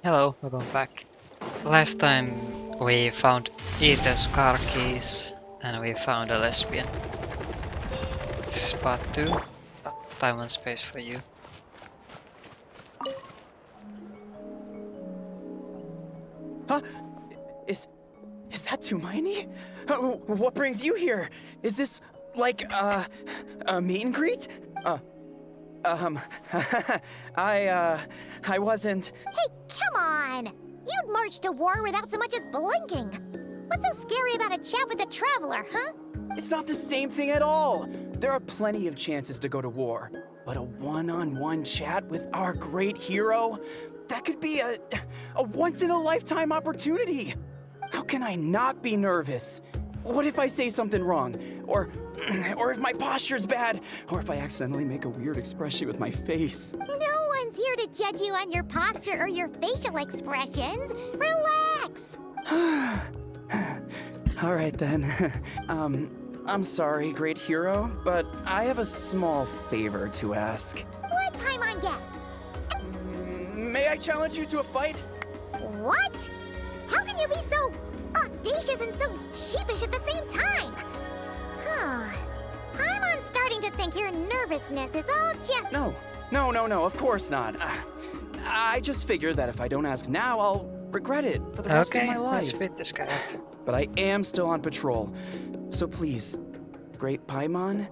Hello, welcome back. Last time we found Aethers car keys and we found a lesbian. This is part 2. Time and space for you. Huh? Is that Tumaini? What brings you here? Is this like a meet and greet? I wasn't. Hey, come on! You'd march to war without so much as blinking. What's so scary about a chat with a traveler, huh? It's not the same thing at all. There are plenty of chances to go to war, but a one-on-one chat with our great hero, that could be a once-in-a-lifetime opportunity. How can I not be nervous? What if I say something wrong? Or if my posture's bad? Or if I accidentally make a weird expression with my face? No one's here to judge you on your posture or your facial expressions. Relax! All right then. I'm sorry, great hero, but I have a small favor to ask. What Paimon guess? May I challenge you to a fight? What? How can you be so audacious and so sheepish at the same time? Huh. Paimon's starting to think your nervousness is all just... No, of course not. I just figured that if I don't ask now, I'll regret it for the rest of my life. Let's fit this guy up. But I am still on patrol. So please, great Paimon,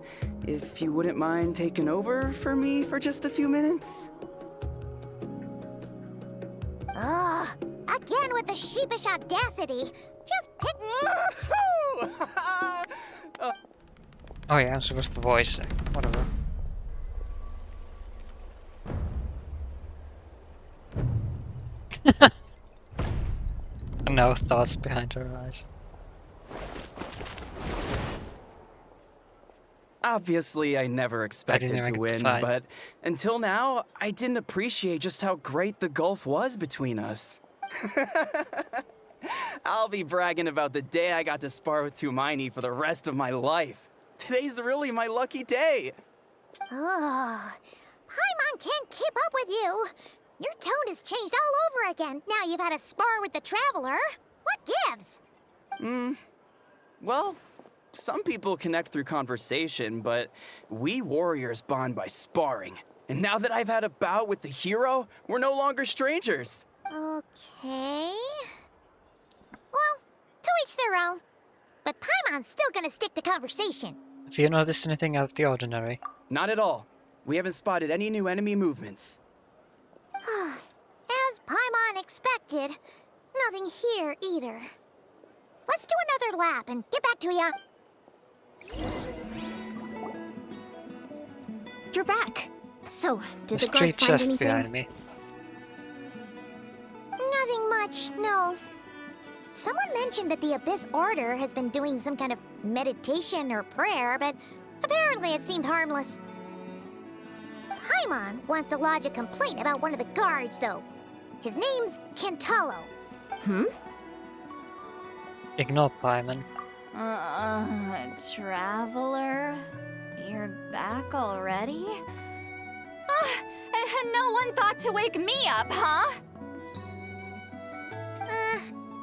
if you wouldn't mind taking over for me for just a few minutes? Ugh. Again with the sheepish audacity. Just pick... Oh yeah, I'm supposed to voice it. Whatever. No thoughts behind her eyes. Obviously, I never expected to win, but until now, I didn't appreciate just how great the gulf was between us. I'll be bragging about the day I got to spar with Tumaini for the rest of my life. Today's really my lucky day. Oh, Paimon can't keep up with you. Your tone has changed all over again. Now you've had a spar with the traveler. What gives? Well, some people connect through conversation, but we warriors bond by sparring. And now that I've had a bout with the hero, we're no longer strangers. Okay. Well, to each their own. But Paimon's still gonna stick to conversation. Have you noticed anything out of the ordinary? Not at all. We haven't spotted any new enemy movements. As Paimon expected, nothing here either. Let's do another lap and get back to ya. You're back. So, did The the guards street find just anything? behind me. Nothing much, no. Someone mentioned that the Abyss Order has been doing some kind of meditation or prayer, but apparently it seemed harmless. Paimon wants to lodge a complaint about one of the guards, though. His name's Kentalo. Ignore Paimon. Traveler? You're back already? And no one thought to wake me up, huh?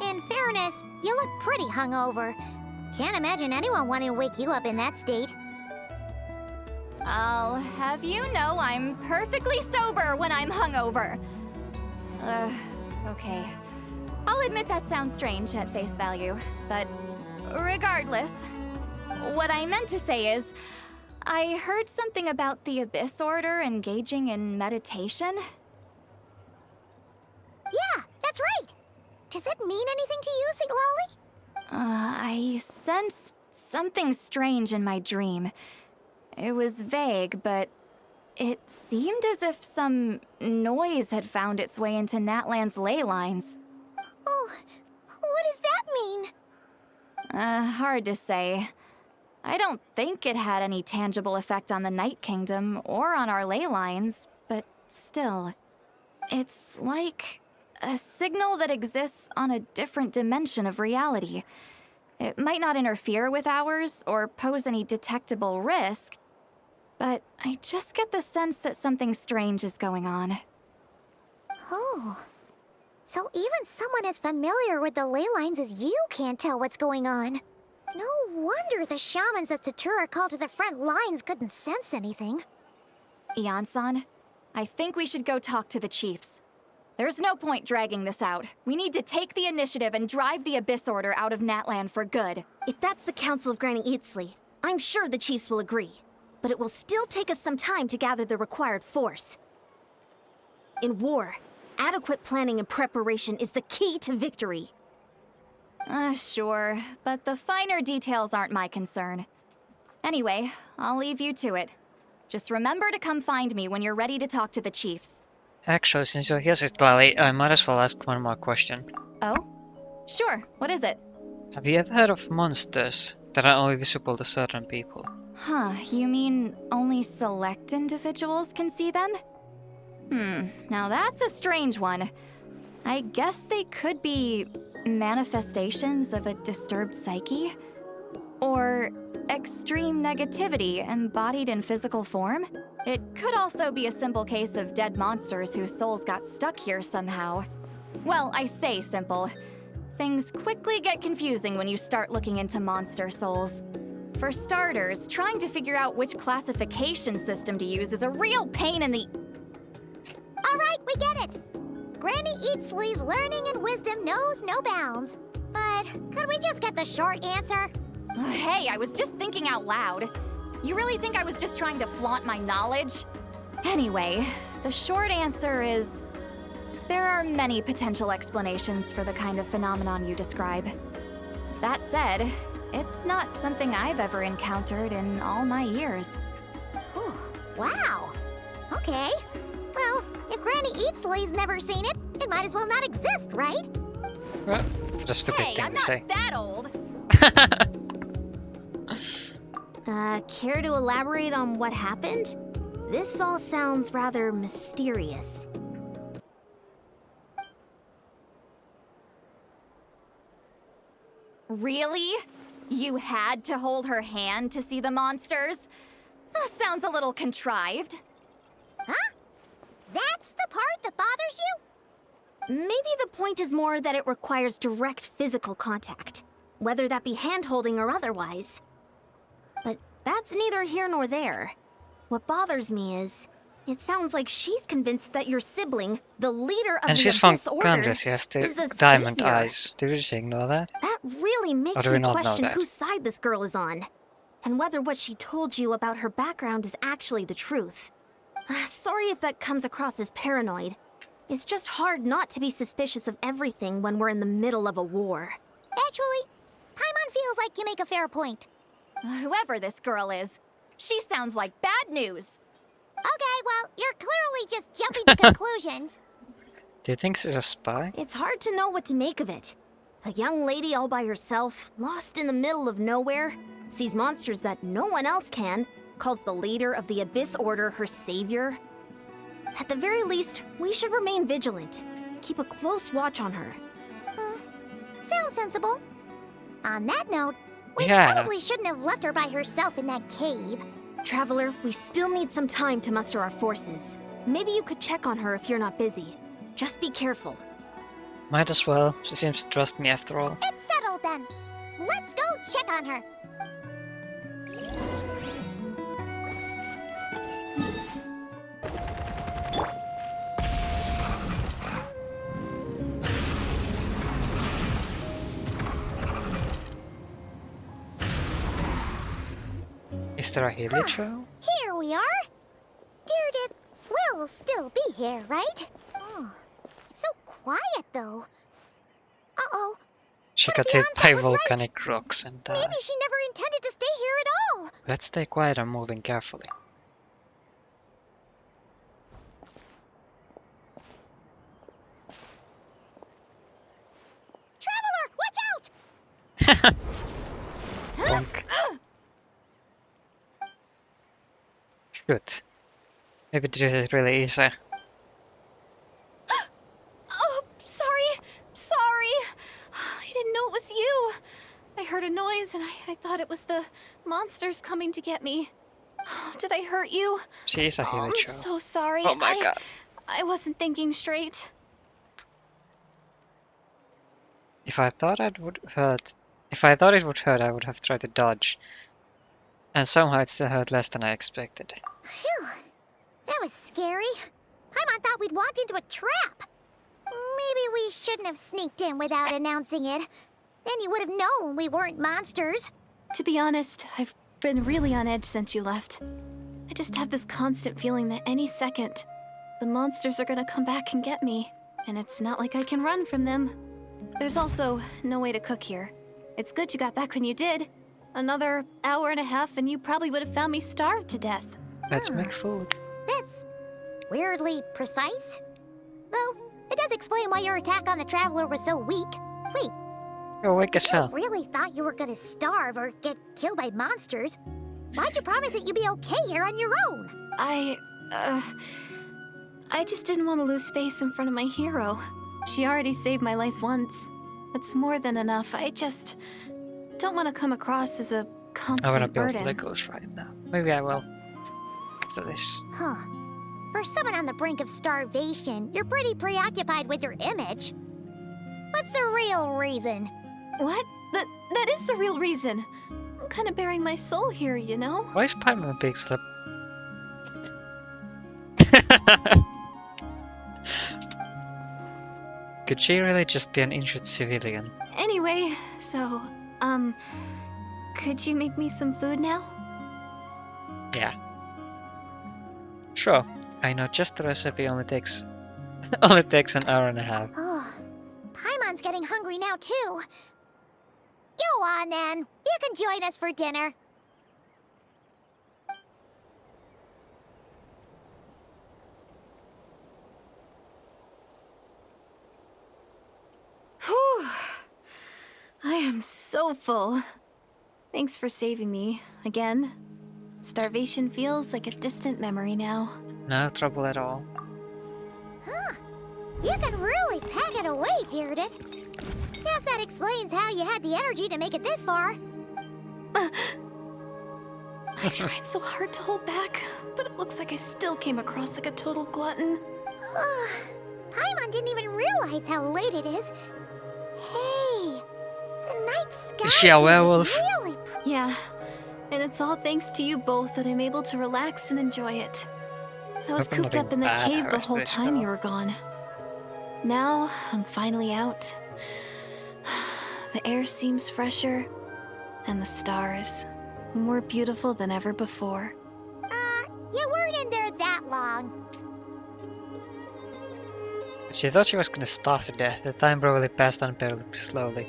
In fairness, you look pretty hungover. Can't imagine anyone wanting to wake you up in that state. I'll have you know I'm perfectly sober when I'm hungover. Okay. I'll admit that sounds strange at face value, but regardless, what I meant to say is, I heard something about the Abyss Order engaging in meditation. Yeah, that's right. Does it mean anything to you, Siglali? I sensed something strange in my dream. It was vague, but it seemed as if some noise had found its way into Natlan's ley lines. Oh, what does that mean? Hard to say. I don't think it had any tangible effect on the Night Kingdom or on our ley lines, but still. It's like a signal that exists on a different dimension of reality. It might not interfere with ours or pose any detectable risk, but I just get the sense that something strange is going on. Oh. So even someone as familiar with the ley lines as you can't tell what's going on. No wonder the shamans that Satura called to the front lines couldn't sense anything. Ian-san, I think we should go talk to the chiefs. There's no point dragging this out. We need to take the initiative and drive the Abyss Order out of Natlan for good. If that's the Council of Granny Eatsley, I'm sure the chiefs will agree. But it will still take us some time to gather the required force. In war, adequate planning and preparation is the key to victory. Sure, but the finer details aren't my concern. Anyway, I'll leave you to it. Just remember to come find me when you're ready to talk to the chiefs. Actually, since you're here, Sister Lily, I might as well ask one more question. Oh? Sure, what is it? Have you ever heard of monsters that are only visible to certain people? Huh, you mean only select individuals can see them? Now that's a strange one. I guess they could be manifestations of a disturbed psyche? Or extreme negativity embodied in physical form? It could also be a simple case of dead monsters whose souls got stuck here somehow. Well, I say simple. Things quickly get confusing when you start looking into monster souls. For starters, trying to figure out which classification system to use is a real pain in the... Alright, we get it! Granny Eatsley's learning and wisdom knows no bounds. But could we just get the short answer? Hey, I was just thinking out loud. You really think I was just trying to flaunt my knowledge? Anyway, the short answer is... there are many potential explanations for the kind of phenomenon you describe. That said, it's not something I've ever encountered in all my years. Whew, wow. Okay. Well, if Granny Eatsley's never seen it, it might as well not exist, right? Well, what a stupid Hey, thing I'm to not say. that old. Care to elaborate on what happened? This all sounds rather mysterious. Really? You had to hold her hand to see the monsters? That sounds a little contrived. Huh? That's the part that bothers you? Maybe the point is more that it requires direct physical contact, whether that be hand-holding or otherwise. But that's neither here nor there. What bothers me is, it sounds like she's convinced that your sibling, the leader of And the she's from Abyss Order, Kansas, she has is the a diamond savior. eyes. Did she ignore that? That really makes do we me not know question that? whose side this girl is on, and whether what she told you about her background is actually the truth. Sorry if that comes across as paranoid. It's just hard not to be suspicious of everything when we're in the middle of a war. Actually, Paimon feels like you make a fair point. Whoever this girl is, she sounds like bad news. Okay, well, you're clearly just jumping to conclusions. Do you think she's a spy? It's hard to know what to make of it. A young lady all by herself, lost in the middle of nowhere, sees monsters that no one else can, calls the leader of the Abyss Order her savior. At the very least, we should remain vigilant. Keep a close watch on her. Sounds sensible. On that note, we Yeah. probably shouldn't have left her by herself in that cave. Traveler, we still need some time to muster our forces. Maybe you could check on her if you're not busy. Just be careful. Might as well. She seems to trust me after all. It's settled then. Let's go check on her. Is there a Haley trail? Here we are. Deirdre will still be here, right? Oh, it's so quiet though. Uh-oh. She What got if hit Ian-san by was right? volcanic rocks and died. Maybe she never intended to stay here at all. Let's stay quiet and moving carefully. Traveler, watch out! Bonk. Shoot. Maybe this is really easy. Oh, sorry. I didn't know it was you. I heard a noise and I thought it was the monsters coming to get me. Did I hurt you? She is a Oh, Haley I'm trail. so sorry. Oh my god. I wasn't thinking straight. If I thought it would hurt, I would have tried to dodge. And somehow it still hurt less than I expected. Phew. That was scary. Paimon thought we'd walked into a trap. Maybe we shouldn't have sneaked in without announcing it. Then you would have known we weren't monsters. To be honest, I've been really on edge since you left. I just have this constant feeling that any second, the monsters are gonna come back and get me. And it's not like I can run from them. There's also no way to cook here. It's good you got back when you did. Another hour and a half and you probably would have found me starved to death. Let's make food. That's weirdly precise. Though, it does explain why your attack on the Traveler was so weak. Wait, You're weak as you hell. really thought you were gonna starve or get killed by monsters? Why'd you promise that you'd be okay here on your own? I just didn't want to lose face in front of my hero. She already saved my life once. That's more than enough. I just don't want to come across as a I constant wanna build burden. Legos right now. Maybe I will. After this. Huh. For someone on the brink of starvation, you're pretty preoccupied with your image. What's the real reason? What? That is the real reason. I'm kind of bearing my soul here, you know? Why is Paimon big slip? Could she really just be an injured civilian? Anyway, so, could you make me some food now? Yeah. Sure. I know just the recipe only takes an hour and a half. Oh, Paimon's getting hungry now too. Go on then. You can join us for dinner. Whew. I am so full. Thanks for saving me, again. Starvation feels like a distant memory now. No trouble at all. Huh. You can really pack it away, Deirdre. Guess that explains how you had the energy to make it this far. I tried so hard to hold back, but it looks like I still came across like a total glutton. Paimon didn't even realize how late it is. Hey, the night sky Is she a werewolf? really Yeah, and it's all thanks to you both that I'm able to relax and enjoy it. I was Hope cooped nothing up in that bad cave the happens to whole this time girl. you were gone. Now, I'm finally out. The air seems fresher, and the stars more beautiful than ever before. You weren't in there that long. She thought she was gonna starve to death. The time probably passed unbearably slowly.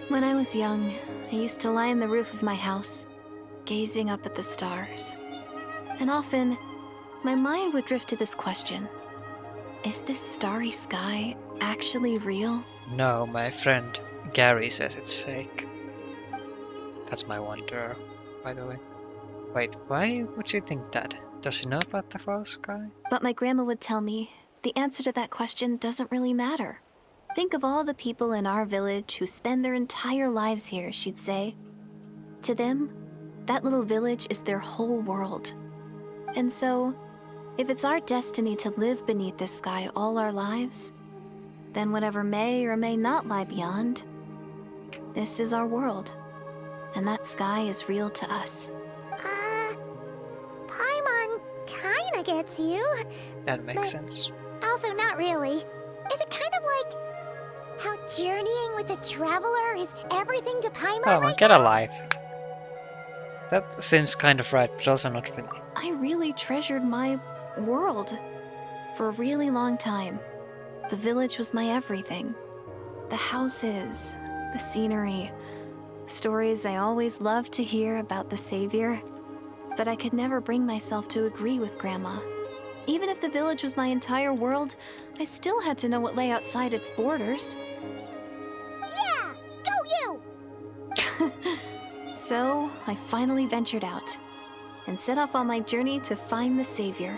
When I was young, I used to lie on the roof of my house, gazing up at the stars. And often, my mind would drift to this question. Is this starry sky actually real? No, my friend Gary says it's fake. That's my wonder, by the way. Wait, why would she think that? Does she know about the false sky? But my grandma would tell me the answer to that question doesn't really matter. Think of all the people in our village who spend their entire lives here, she'd say. To them, that little village is their whole world. And so, if it's our destiny to live beneath this sky all our lives, then whatever may or may not lie beyond, this is our world. And that sky is real to us. Paimon kinda gets you. That makes But- sense. Also not really. Is it kind of like how journeying with the Traveler is everything to Paimon Come on, right get now? alive. That seems kind of right, but also not really. I really treasured my world for a really long time. The village was my everything. The houses, the scenery, stories I always loved to hear about the Savior. But I could never bring myself to agree with Grandma. Even if the village was my entire world, I still had to know what lay outside its borders. Yeah, go you! So, I finally ventured out and set off on my journey to find the Savior.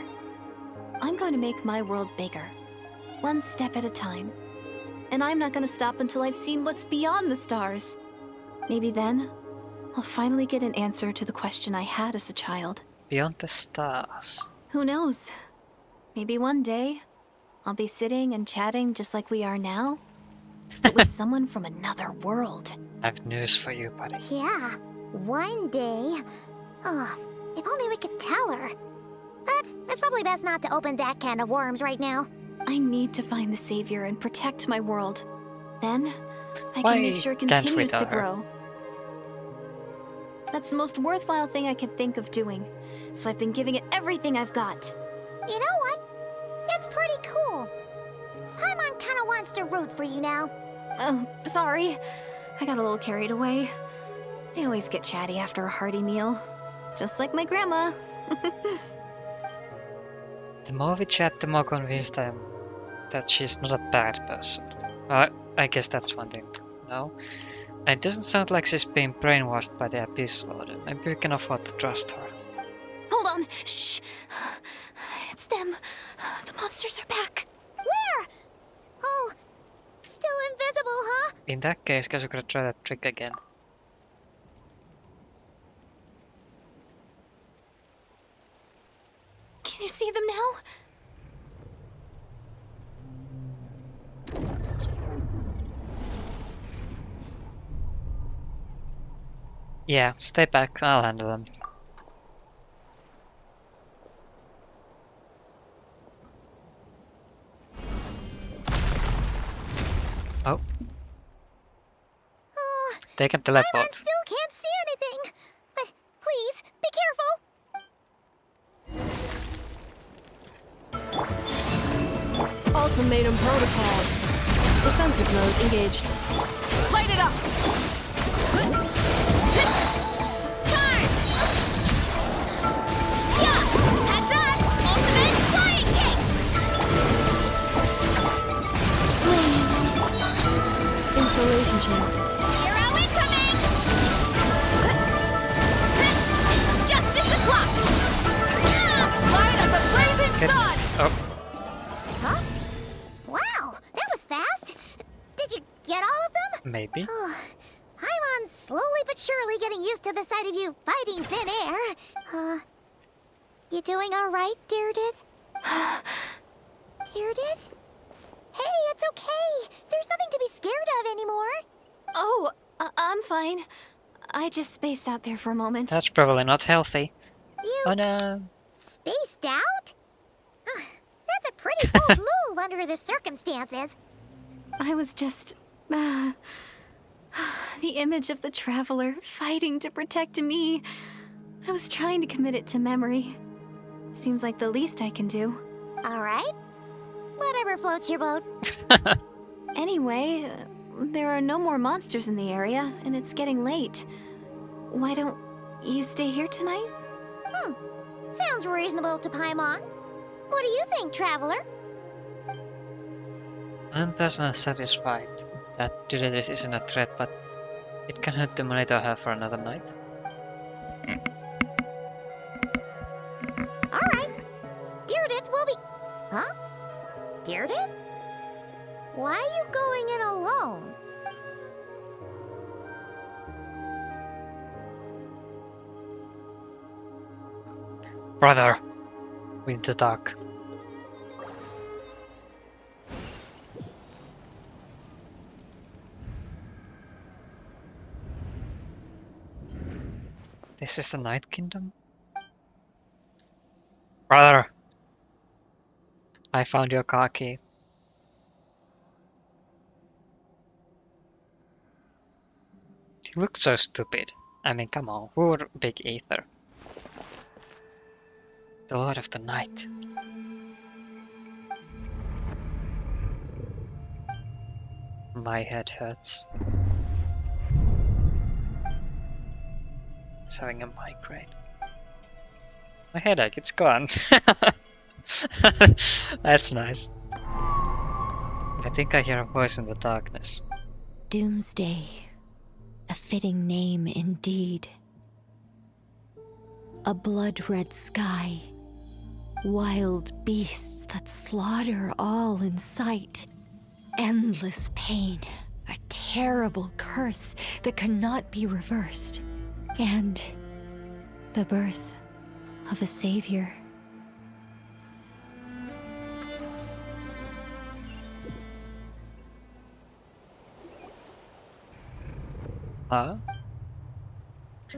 I'm going to make my world bigger, one step at a time. And I'm not going to stop until I've seen what's beyond the stars. Maybe then, I'll finally get an answer to the question I had as a child. Beyond the stars. Who knows? Maybe one day, I'll be sitting and chatting just like we are now, but with someone from another world. I have news for you, buddy. Yeah, one day. Oh, if only we could tell her. But it's probably best not to open that can of worms right now. I need to find the savior and protect my world. Then, I Why can make sure it can't we continues tell to her? grow. That's the most worthwhile thing I could think of doing, so I've been giving it everything I've got. You know what? It's pretty cool. Paimon kinda wants to root for you now. Oh, sorry. I got a little carried away. I always get chatty after a hearty meal. Just like my grandma. The more we chat, the more convinced I am that she's not a bad person. Well, I guess that's one thing to know. It doesn't sound like she's being brainwashed by the Abyss Lord. Maybe we can afford to trust her. Hold on. Shh. It's them. The monsters are back. Where? Oh, still invisible, huh? In that case, guess we could try that trick again. Can you see them now? Yeah, stay back, I'll handle them. Oh, Oh, they can Paimon teleport. still can't see anything. But please, be careful. Ultimatum protocol. Defensive mode engaged. Light it up! Charge! Yeah! Heads up! Ultimate flying kick! Installation channel. Hero incoming! It's justice o'clock! Light up the blazing Get- sun! Oh, Huh? Wow, that was fast. Did you get all of them? maybe. Paimon's slowly but surely getting used to the sight of you fighting thin air. You doing all right, Deirdith? Deirdith? Hey, it's okay. There's nothing to be scared of anymore. Oh, I'm fine. I just spaced out there for a moment. That's probably not healthy. You Oh no. spaced out? That's a pretty bold move under the circumstances. I was just... the image of the traveler fighting to protect me. I was trying to commit it to memory. Seems like the least I can do. All right. Whatever floats your boat. Anyway, there are no more monsters in the area, and it's getting late. Why don't you stay here tonight? Sounds reasonable to Paimon. What do you think, traveler? I'm personally satisfied that Deirdith isn't a threat, but it can hurt to monitor her for another night. All right. Deirdith will be... Huh? Deirdith? Why are you going in alone? Brother, we need to talk. This is the Night Kingdom? Brother! I found your car key. You look so stupid. I mean, come on, who would pick Aether? The Lord of the Night. My head hurts. It's having a migraine. My headache, it's gone. That's nice. I think I hear a voice in the darkness. Doomsday. A fitting name indeed. A blood-red sky. Wild beasts that slaughter all in sight. Endless pain. A terrible curse that cannot be reversed. And the birth of a savior. Huh?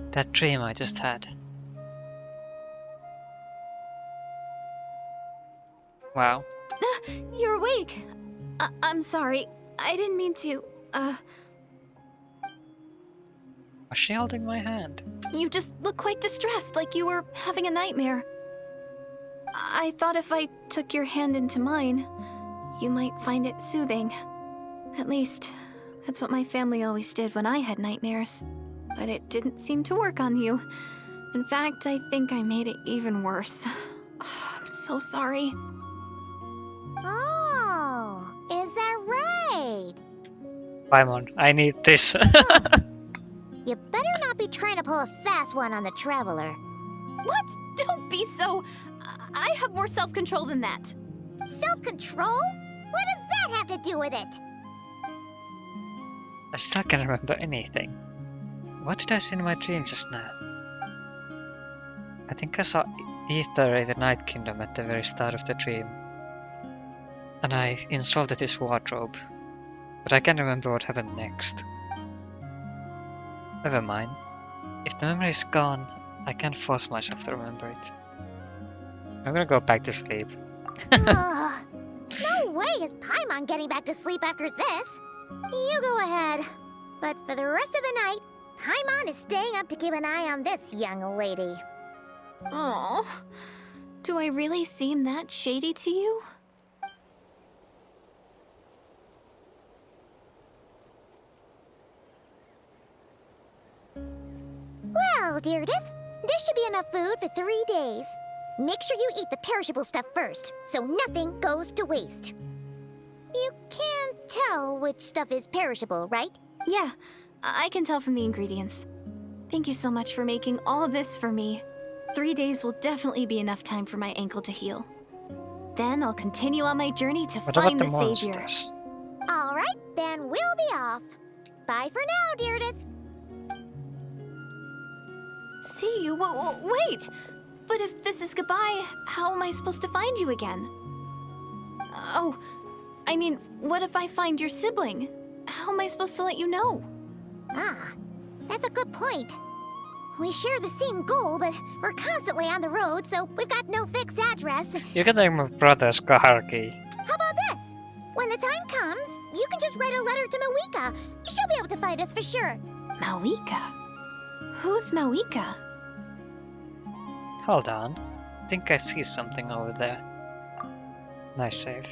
That dream I just had. Wow. You're awake. I'm sorry. I didn't mean to. Was she holding my hand? You just look quite distressed, like you were having a nightmare. I thought if I took your hand into mine, you might find it soothing. At least, that's what my family always did when I had nightmares. But it didn't seem to work on you. In fact, I think I made it even worse. I'm so sorry. Oh, is that right? Paimon, I need this. You better not be trying to pull a fast one on the Traveler. What? Don't be so... I have more self-control than that. Self-control? What does that have to do with it? I still can't remember anything. What did I see in my dream just now? I think I saw Aether in the Night Kingdom at the very start of the dream. And I insulted his wardrobe. But I can't remember what happened next. Never mind. If the memory is gone, I can't force myself to remember it. I'm gonna go back to sleep. Ugh, no way is Paimon getting back to sleep after this. You go ahead. But for the rest of the night, Paimon is staying up to keep an eye on this young lady. Oh, do I really seem that shady to you? Well, Deirdith, there should be enough food for 3 days. Make sure you eat the perishable stuff first, so nothing goes to waste. You can't tell which stuff is perishable, right? Yeah, I can tell from the ingredients. Thank you so much for making all this for me. 3 days will definitely be enough time for my ankle to heal. Then I'll continue on my journey to What about find the the savior. monsters? Alright, then we'll be off. Bye for now, Deirdith. See you? Wait! But if this is goodbye, how am I supposed to find you again? Oh, I mean, what if I find your sibling? How am I supposed to let you know? Ah, that's a good point. We share the same goal, but we're constantly on the road, so we've got no fixed address. You can name my brother's Kaharki. How about this? When the time comes, you can just write a letter to Mawika. She'll be able to find us for sure. Mawika? Who's Mawika? Hold on. I think I see something over there. Nice save.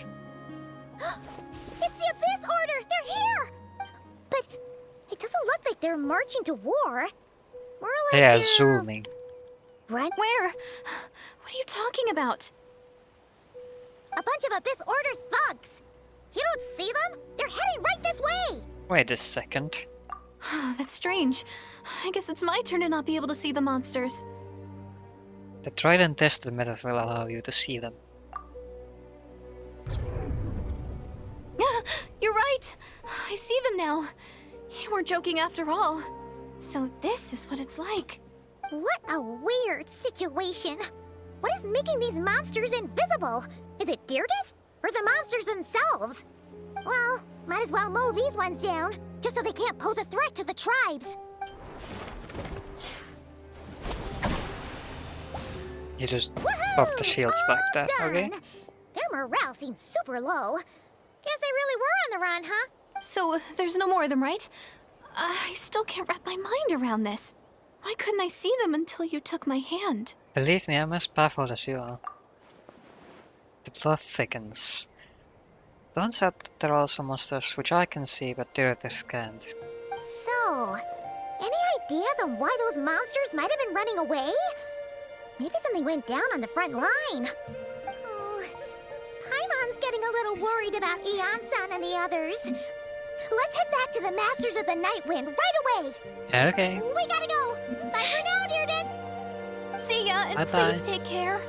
It's the Abyss Order! They're here! But it doesn't look like they're marching to war. More like They are they're... zooming. Run? Where? What are you talking about? A bunch of Abyss Order thugs! You don't see them? They're heading right this way! Wait a second. That's strange. I guess it's my turn to not be able to see the monsters. The tried and tested method will allow you to see them. You're right. I see them now. You weren't joking after all. So this is what it's like. What a weird situation. What is making these monsters invisible? Is it Deirdith? Or the monsters themselves? Well, might as well mow these ones down, just so they can't pose a threat to the tribes. You just Woohoo! pop the shields like that, All okay? done. Their morale seems super low. Guess they really were on the run, huh? So there's no more of them, right? I still can't wrap my mind around this. Why couldn't I see them until you took my hand? Believe me, I'm as baffled as you are. The plot thickens. Turns out that there are also monsters which I can see but Deirdith can't. So, any ideas on why those monsters might have been running away? Maybe something went down on the front line. Oh, Paimon's getting a little worried about Eon-san and the others. Let's head back to the Masters of the Night Wind right away. Okay. We gotta go. Bye for now, Deirdith. See ya, and Bye-bye. please take care.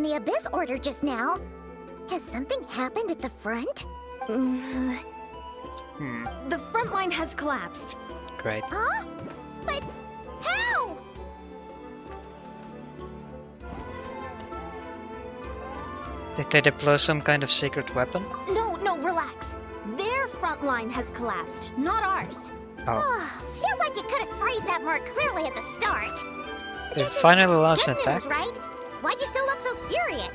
the Abyss Order just now. Has something happened at the front? Hmm. The front line has collapsed. Great. Huh? But how? Did they deploy some kind of secret weapon? No, relax. Their front line has collapsed, not ours. Oh. Feels like you could have phrased that more clearly at the start. They This is finally launched good an attack. news, right? Why'd you still look so serious?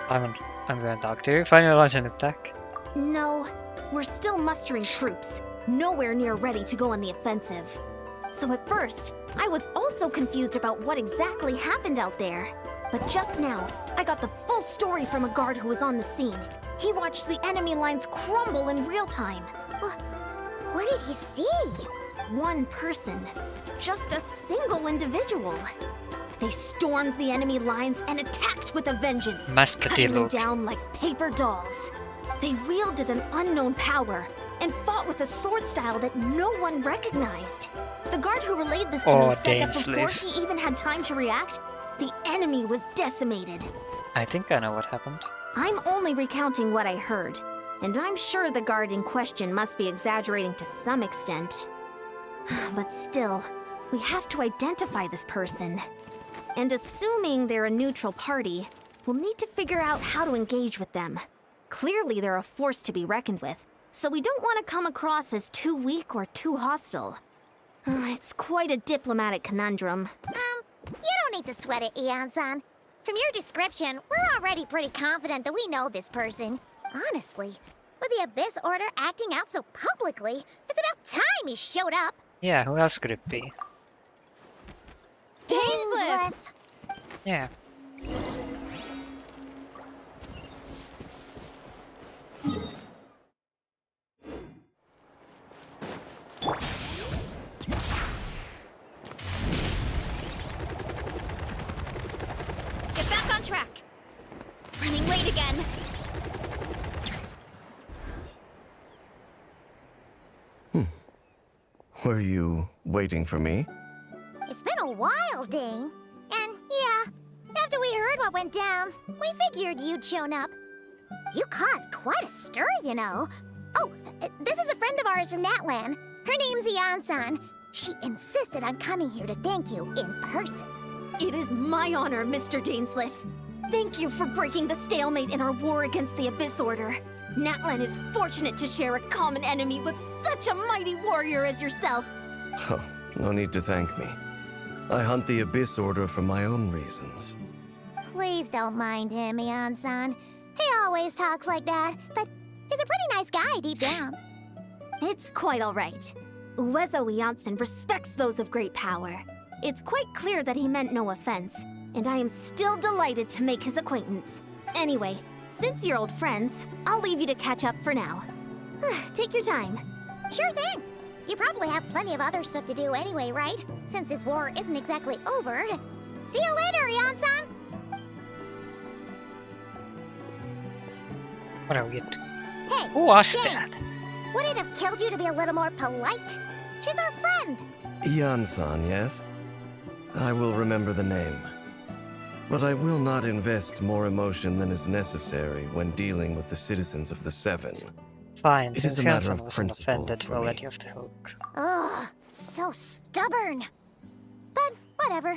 I'm going to talk to you. Finally launched an attack. No, we're still mustering troops, nowhere near ready to go on the offensive. So at first, I was also confused about what exactly happened out there. But just now, I got the full story from a guard who was on the scene. He watched the enemy lines crumble in real time. What did he see? One person, just a single individual. They stormed the enemy lines and attacked with a vengeance, Master cutting them Deluge. down like paper dolls. They wielded an unknown power and fought with a sword style that no one recognized. The guard who relayed this to me said that before Dainsleif. he even had time to react, the enemy was decimated. I think I know what happened. I'm only recounting what I heard, and I'm sure the guard in question must be exaggerating to some extent. But still, we have to identify this person. And assuming they're a neutral party, we'll need to figure out how to engage with them. Clearly they're a force to be reckoned with, so we don't want to come across as too weak or too hostile. It's quite a diplomatic conundrum. You don't need to sweat it, Eon-san. From your description, we're already pretty confident that we know this person. Honestly, with the Abyss Order acting out so publicly, it's about time he showed up. Yeah, who else could it be? Dainsleif! Yeah. Get back on track. Running late again. Were you waiting for me? It's been a while, Dane. And yeah, after we heard what went down, we figured you'd shown up. You caused quite a stir, you know. Oh, this is a friend of ours from Natlan. Her name's Eon-san. She insisted on coming here to thank you in person. It is my honor, Mr. Dainsleif. Thank you for breaking the stalemate in our war against the Abyss Order. Natlan is fortunate to share a common enemy with such a mighty warrior as yourself. Oh, no need to thank me. I hunt the Abyss Order for my own reasons. Please don't mind him, Eon-san. He always talks like that, but he's a pretty nice guy deep down. It's quite all right. Uezo Janssen respects those of great power. It's quite clear that he meant no offense, and I am still delighted to make his acquaintance. Anyway, since you're old friends, I'll leave you to catch up for now. Take your time. Sure thing. You probably have plenty of other stuff to do anyway, right? Since this war isn't exactly over. See you later, Eon-san! What are we doing? Hey, Who was Dane, that? would it have killed you to be a little more polite? She's our friend. Jan-san, yes? I will remember the name. But I will not invest more emotion than is necessary when dealing with the citizens of the Seven. Fine, It since is a matter Hansen of wasn't principle offended, for we'll me. let you off the hook. Ugh, so stubborn. But whatever.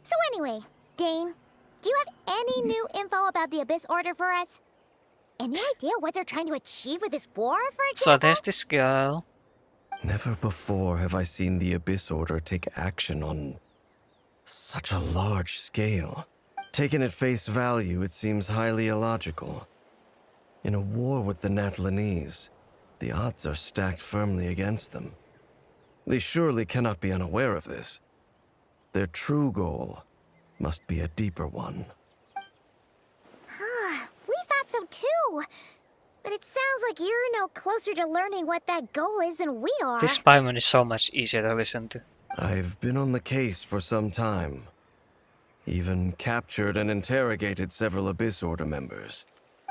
So anyway, Dane, do you have any new info about the Abyss Order for us? Any idea what they're trying to achieve with this war, for So example? there's this girl. Never before have I seen the Abyss Order take action on such a large scale. Taken at face value, it seems highly illogical. In a war with the Natlanese, the odds are stacked firmly against them. They surely cannot be unaware of this. Their true goal must be a deeper one. We thought so too. But it sounds like you're no closer to learning what that goal is than we are. This Paimon is so much easier to listen to. I've been on the case for some time. Even captured and interrogated several Abyss Order members.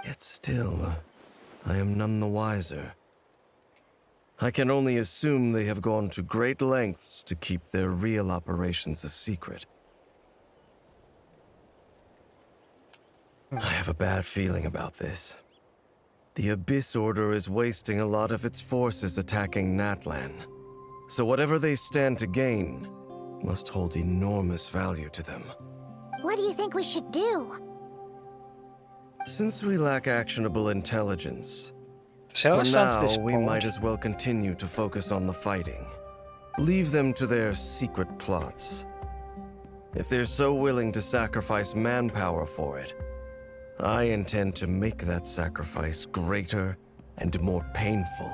Yet still, I am none the wiser. I can only assume they have gone to great lengths to keep their real operations a secret. I have a bad feeling about this. The Abyss Order is wasting a lot of its forces attacking Natlan. So whatever they stand to gain must hold enormous value to them. What do you think we should do? Since we lack actionable intelligence, So for sounds now this we bold. might as well continue to focus on the fighting. Leave them to their secret plots. If they're so willing to sacrifice manpower for it, I intend to make that sacrifice greater and more painful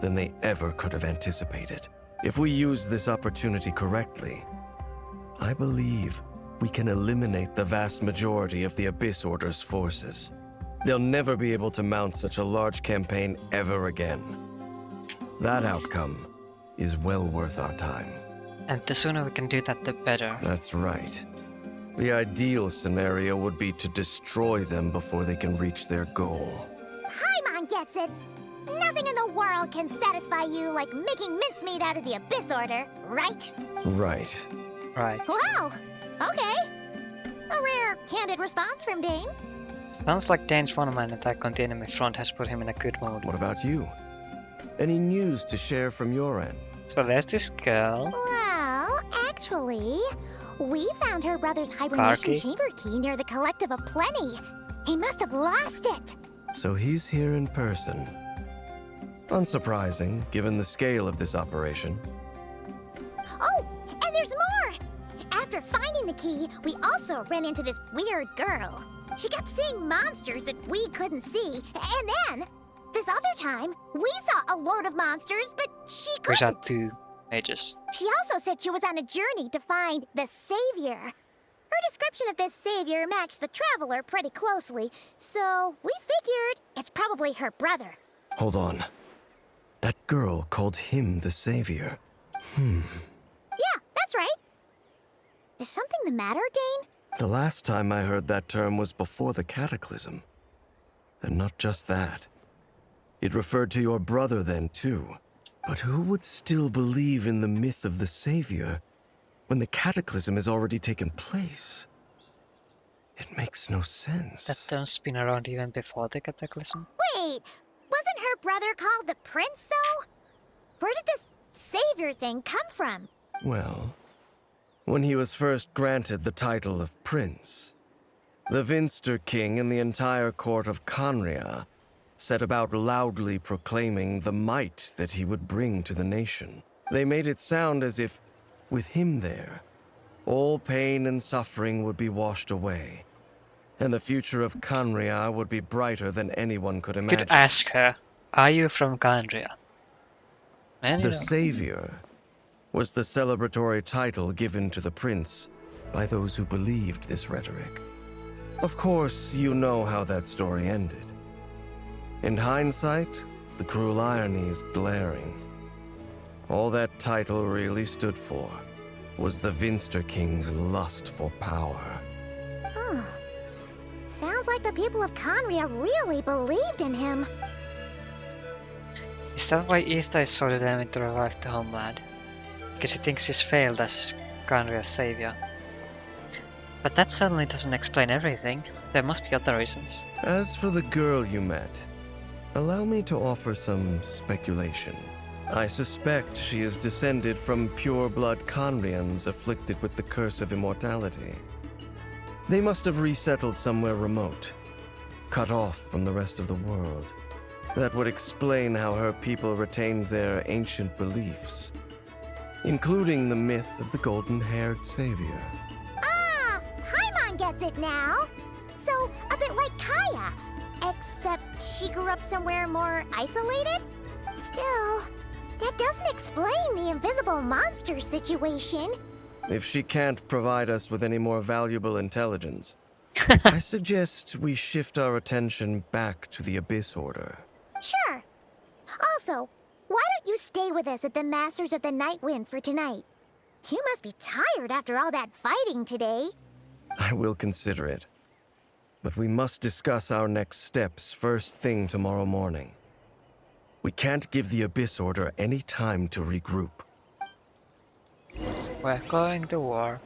than they ever could have anticipated. If we use this opportunity correctly, I believe we can eliminate the vast majority of the Abyss Order's forces. They'll never be able to mount such a large campaign ever again. That outcome is well worth our time. And the sooner we can do that, the better. That's right. The ideal scenario would be to destroy them before they can reach their goal. Paimon gets it. Nothing in the world can satisfy you like making mincemeat out of the Abyss Order, right? Right. Right. Wow. Okay. A rare, candid response from Dane. Sounds like Dane's one-man attack on the enemy front has put him in a good mood. What about you? Any news to share from your end? So there's this girl. Well, actually, we found her brother's hibernation Karki? chamber key near the Collective of Plenty. He must have lost it. So he's here in person. Unsurprising, given the scale of this operation. Oh, and there's more! After finding the key, we also ran into this weird girl. She kept seeing monsters that we couldn't see, and then, this other time, we saw a load of monsters, but she We saw couldn't. 2 mages. She also said she was on a journey to find the Savior. Her description of this Savior matched the Traveler pretty closely, so we figured it's probably her brother. Hold on. That girl called him the Savior. Yeah, that's right. Is something the matter, Dane? The last time I heard that term was before the Cataclysm. And not just that. It referred to your brother then, too. But who would still believe in the myth of the Savior when the Cataclysm has already taken place? It makes no sense. That term's been around even before the Cataclysm. Wait, wasn't her brother called the Prince, though? Where did this Savior thing come from? Well, when he was first granted the title of Prince, the Vinster King and the entire court of Conria set about loudly proclaiming the might that he would bring to the nation. They made it sound as if, with him there, all pain and suffering would be washed away, and the future of Conria would be brighter than anyone could imagine. Could ask her, are you from Gandria? And The you know, Savior was the celebratory title given to the prince by those who believed this rhetoric. Of course, you know how that story ended. In hindsight, the cruel irony is glaring. All that title really stood for was the Vinster King's lust for power. Huh. Sounds like the people of Conria really believed in him. is that why Aethers is so determined to revive the homeland? Because he thinks he's failed as Gandria's savior. But that certainly doesn't explain everything. There must be other reasons. As for the girl you met, allow me to offer some speculation. I suspect she is descended from pure-blood Conrians afflicted with the curse of immortality. They must have resettled somewhere remote, cut off from the rest of the world. That would explain how her people retained their ancient beliefs, including the myth of the golden-haired savior. Ah, Paimon gets it now. So, a bit like Kaya, except she grew up somewhere more isolated? Still, that doesn't explain the invisible monster situation. If she can't provide us with any more valuable intelligence, I suggest we shift our attention back to the Abyss Order. Sure. Also, why don't you stay with us at the Masters of the Night Wind for tonight? You must be tired after all that fighting today. I will consider it. But we must discuss our next steps first thing tomorrow morning. We can't give the Abyss Order any time to regroup. We're going to war.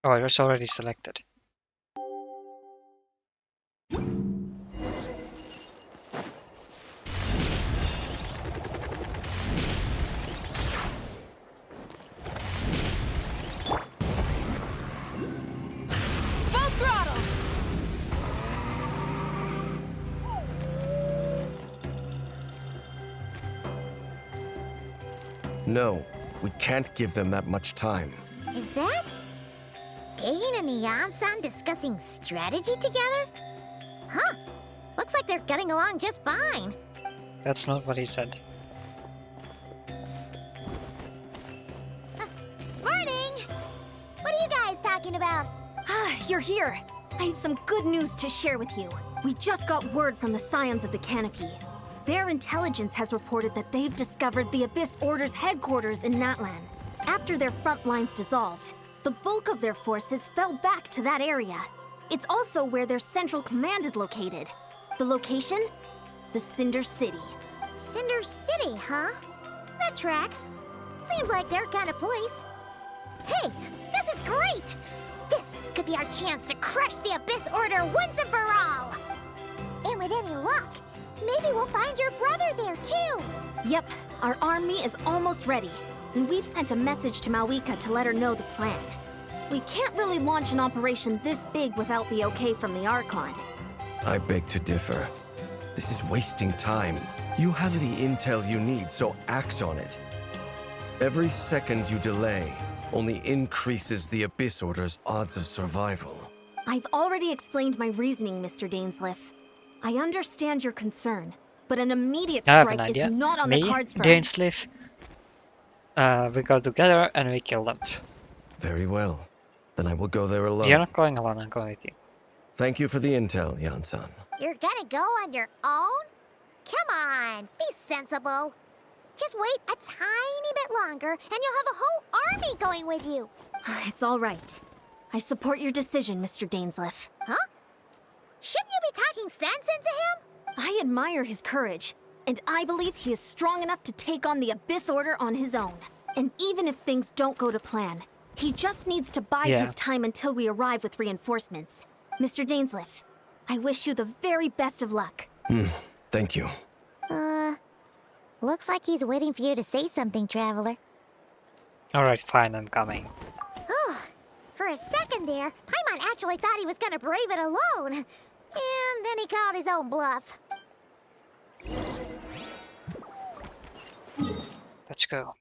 Oh, it was already selected. Full throttle! No, we can't give them that much time. Is that Dane and Eon-san discussing strategy together? Huh. Looks like they're getting along just fine. That's not what he said. Morning! What are you guys talking about? Ah, you're here. I have some good news to share with you. We just got word from the Scions of the Canopy. Their intelligence has reported that they've discovered the Abyss Order's headquarters in Natlan. After their front lines dissolved, the bulk of their forces fell back to that area. It's also where their central command is located. The location? The Cinder City. Cinder City, huh? That tracks. Seems like their kind of place. Hey, this is great! This could be our chance to crush the Abyss Order once and for all! And with any luck, maybe we'll find your brother there too! Yep, our army is almost ready, and we've sent a message to Malika to let her know the plan. We can't really launch an operation this big without the okay from the Archon. I beg to differ. This is wasting time. You have the intel you need, so act on it. Every second you delay only increases the Abyss Order's odds of survival. I've already explained my reasoning, Mr. Dainsleif. I understand your concern, but an immediate I have an strike idea. is not on Me, the cards for us. Dainsleif, we go together and we kill them. Very well. Then I will go there alone. You're not going alone, I'm going with you. Thank you for the intel, Jan-san. You're gonna go on your own? Come on, be sensible. Just wait a tiny bit longer and you'll have a whole army going with you. It's all right. I support your decision, Mr. Dainsleif. Huh? Shouldn't you be talking sense into him? I admire his courage, and I believe he is strong enough to take on the Abyss Order on his own. And even if things don't go to plan, he just needs to bide Yeah. his time until we arrive with reinforcements. Mr. Dainsleif, I wish you the very best of luck. Thank you. Looks like he's waiting for you to say something, Traveler. Alright, fine, I'm coming. Oh, for a second there, Paimon actually thought he was gonna brave it alone. And then he called his own bluff. Let's go.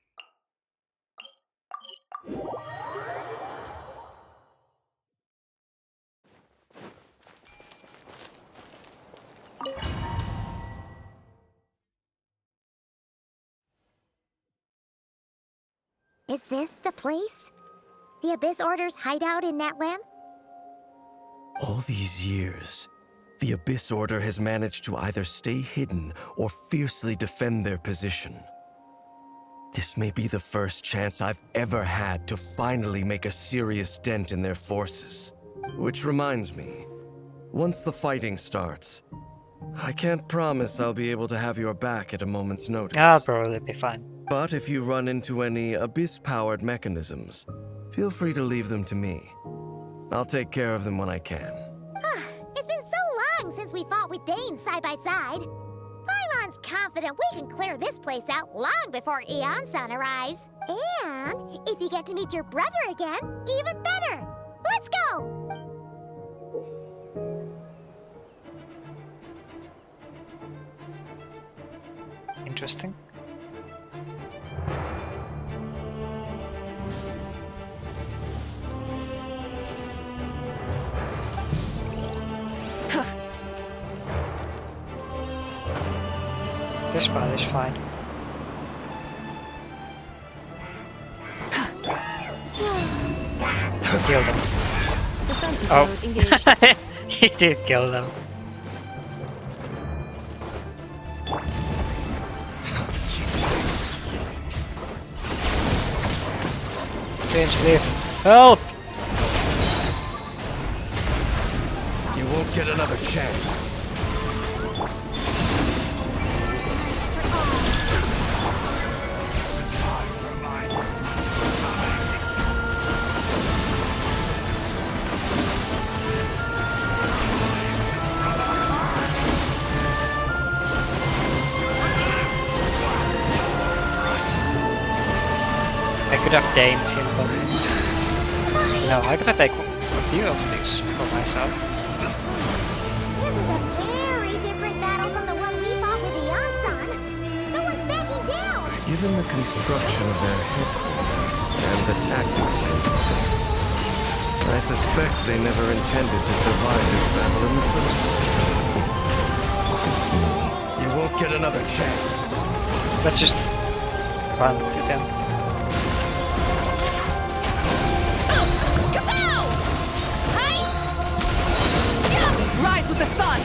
Is this the place? The Abyss Order's hideout in Natlan? All these years, the Abyss Order has managed to either stay hidden or fiercely defend their position. This may be the first chance I've ever had to finally make a serious dent in their forces. Which reminds me, once the fighting starts, I can't promise I'll be able to have your back at a moment's notice. I'll probably be fine. But if you run into any Abyss-powered mechanisms, feel free to leave them to me. I'll take care of them when I can. It's been so long since we fought with Dane side by side. Paimon's confident we can clear this place out long before Eon-san arrives. And if you get to meet your brother again, even better. Let's go! Interesting. This part is fine. Kill them. Defensive Oh. mode engaged. He did kill them. Dainsleif, help! You won't get another chance. could have tamed him, but no, I gotta take a few of these for myself. This is a very different battle from the one we fought with the Yansan. No one's backing down. Given the construction of their headquarters and the tactics they use, I suspect they never intended to survive this battle in the first place. Suits me. You won't get another chance. Let's just run to them. Rise with the sun!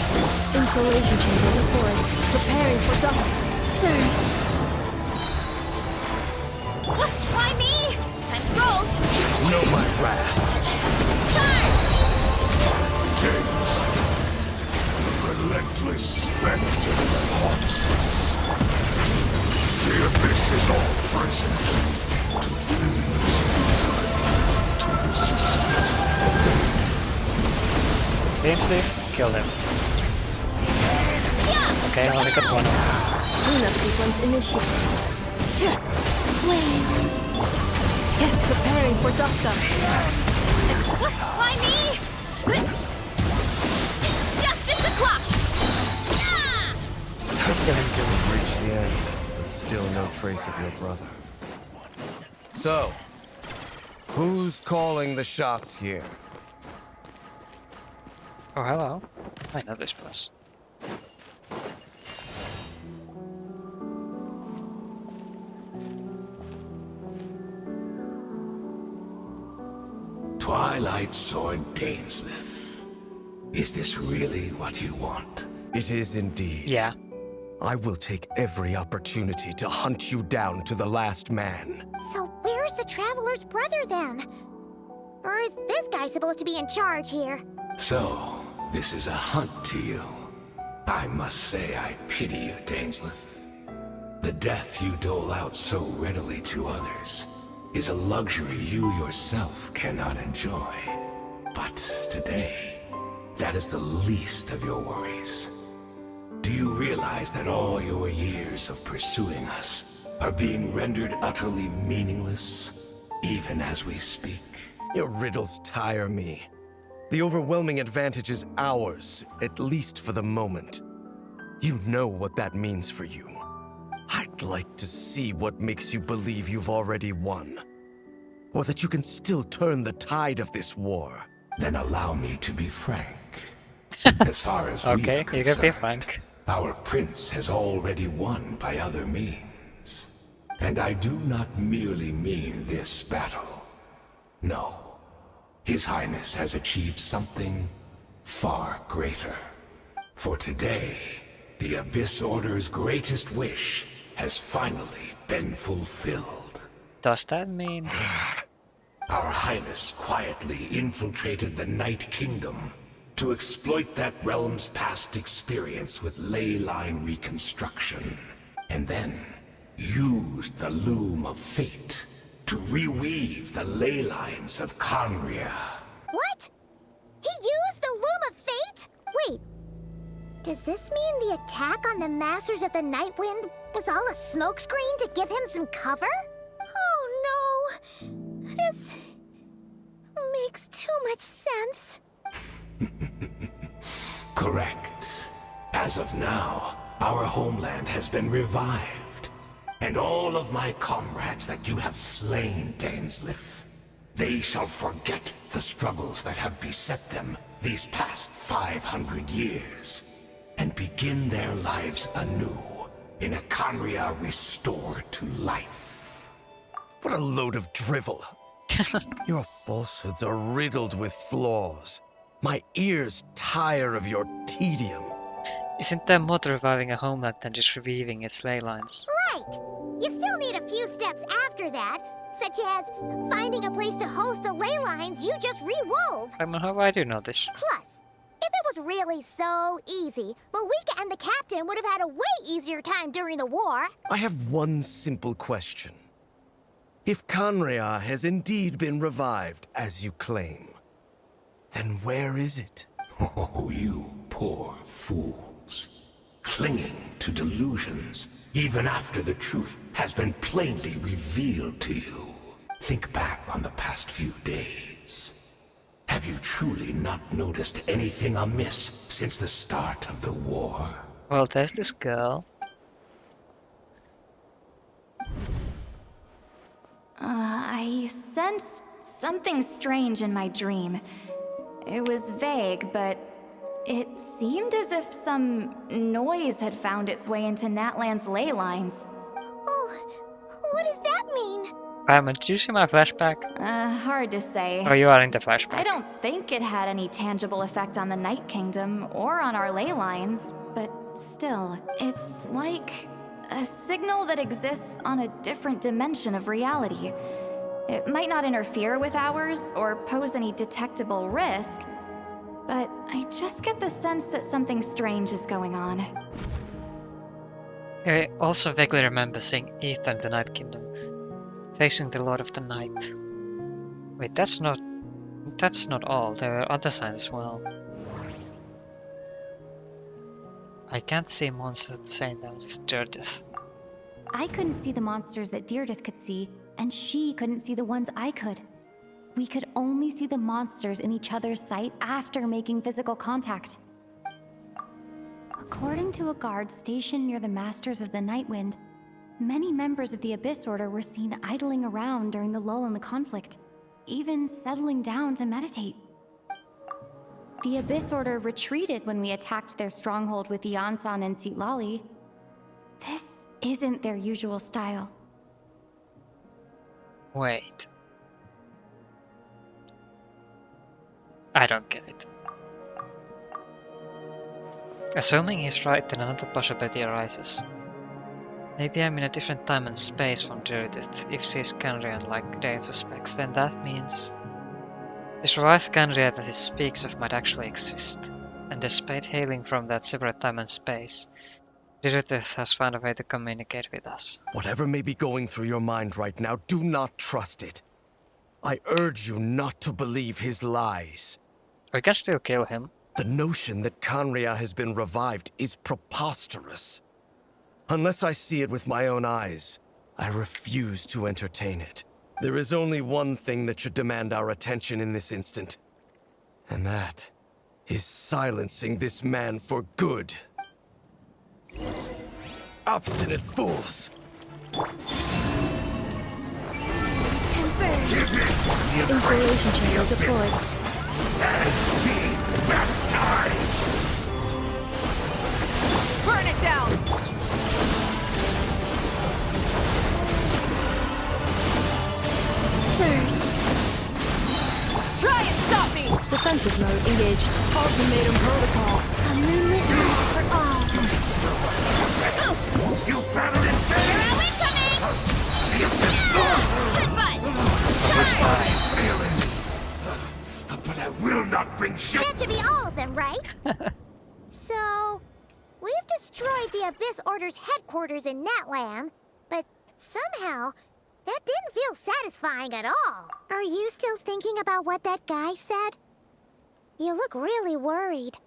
Insulation chamber deployed. Preparing for dusk. Surge. Why me? Time to roll! Know my wrath. James, the relentless spectre that haunts us. The abyss is all present. To flee is futile. To resist it. Instantly kill them. Okay, I only got one. Cleanup sequence initiated. Flame. Yes, preparing for dust up. Why me? It's justice o'clock! We've reached the end, but still no trace of your brother. So, who's calling the shots here? Oh, hello. I know this place. Twilight Sword Dainsleif. Is this really what you want? It is indeed. Yeah. I will take every opportunity to hunt you down to the last man. So where's the Traveler's brother then? Or is this guy supposed to be in charge here? So, this is a hunt to you. I must say I pity you, Dainsleif. The death you dole out so readily to others is a luxury you yourself cannot enjoy. But today, that is the least of your worries. Do you realize that all your years of pursuing us are being rendered utterly meaningless, even as we speak? Your riddles tire me. The overwhelming advantage is ours, at least for the moment. You know what that means for you. I'd like to see what makes you believe you've already won. Or that you can still turn the tide of this war. Then allow me to be frank. As far as we Okay, are you can be concerned, frank. our prince has already won by other means. And I do not merely mean this battle. No. His Highness has achieved something far greater. For today, the Abyss Order's greatest wish has finally been fulfilled. Does that mean? Our Highness quietly infiltrated the Night Kingdom to exploit that realm's past experience with ley line reconstruction, and then used the Loom of Fate to reweave the ley lines of Conria. What? He used the Loom of Fate? Wait. Does this mean the attack on the Masters of the Night Wind was all a smokescreen to give him some cover? Oh no. This makes too much sense. Correct. As of now, our homeland has been revived. And all of my comrades that you have slain, Dainsleif, they shall forget the struggles that have beset them these past 500 years, and begin their lives anew in a Conria restored to life. What a load of drivel. Your falsehoods are riddled with flaws. My ears tire of your tedium. Isn't there more to reviving a homeland than just reweaving its ley lines? Right. You still need a few steps after that, such as finding a place to host the ley lines you just rewove. I mean, how I do know this? Plus, if it was really so easy, Malika and the captain would have had a way easier time during the war. I have one simple question. If Conria has indeed been revived, as you claim, then where is it? Oh, you poor fools. Clinging to delusions, even after the truth has been plainly revealed to you. Think back on the past few days. Have you truly not noticed anything amiss since the start of the war? Well, there's this girl. I sensed something strange in my dream. It was vague, but it seemed as if some noise had found its way into Natlan's ley lines. Oh, what does that mean? Did you see my flashback? Hard to say. Oh, you are in the flashback. I don't think it had any tangible effect on the Night Kingdom or on our ley lines, but still, it's like a signal that exists on a different dimension of reality. It might not interfere with ours or pose any detectable risk, but I just get the sense that something strange is going on. I also vaguely remember seeing Aether in the Night Kingdom, facing the Lord of the Night. Wait, that's not all. There are other signs as well. I can't see monsters at the same time as Deirdith. I couldn't see the monsters that Deirdith could see, and she couldn't see the ones I could. We could only see the monsters in each other's sight after making physical contact. According to a guard stationed near the Masters of the Nightwind, many members of the Abyss Order were seen idling around during the lull in the conflict, even settling down to meditate. The Abyss Order retreated when we attacked their stronghold with Yansan and Sitlali. This isn't their usual style. Wait. I don't get it. Assuming he's right, then another possibility arises. Maybe I'm in a different time and space from Deirdith. If she's Canrian like Dane suspects, then that means this revised Canria that he speaks of might actually exist. And despite hailing from that separate time and space, Deirdith has found a way to communicate with us. Whatever may be going through your mind right now, do not trust it. I urge you not to believe his lies. We can still kill him. The notion that Canria has been revived is preposterous. Unless I see it with my own eyes, I refuse to entertain it. There is only one thing that should demand our attention in this instant, and that is silencing this man for good. Obstinate fools! Installation channel deployed. And be baptized! Burn it down! Surge. Try and stop me! Defensive mode engaged. Ultimatum protocol. A moonlit night for all. You battle in vain! Where are we coming? The Abyss This time. is failing me. But I will not bring shame. That should be all of them, right? So, we've destroyed the Abyss Order's headquarters in Natlan, but somehow, that didn't feel satisfying at all. Are you still thinking about what that guy said? You look really worried.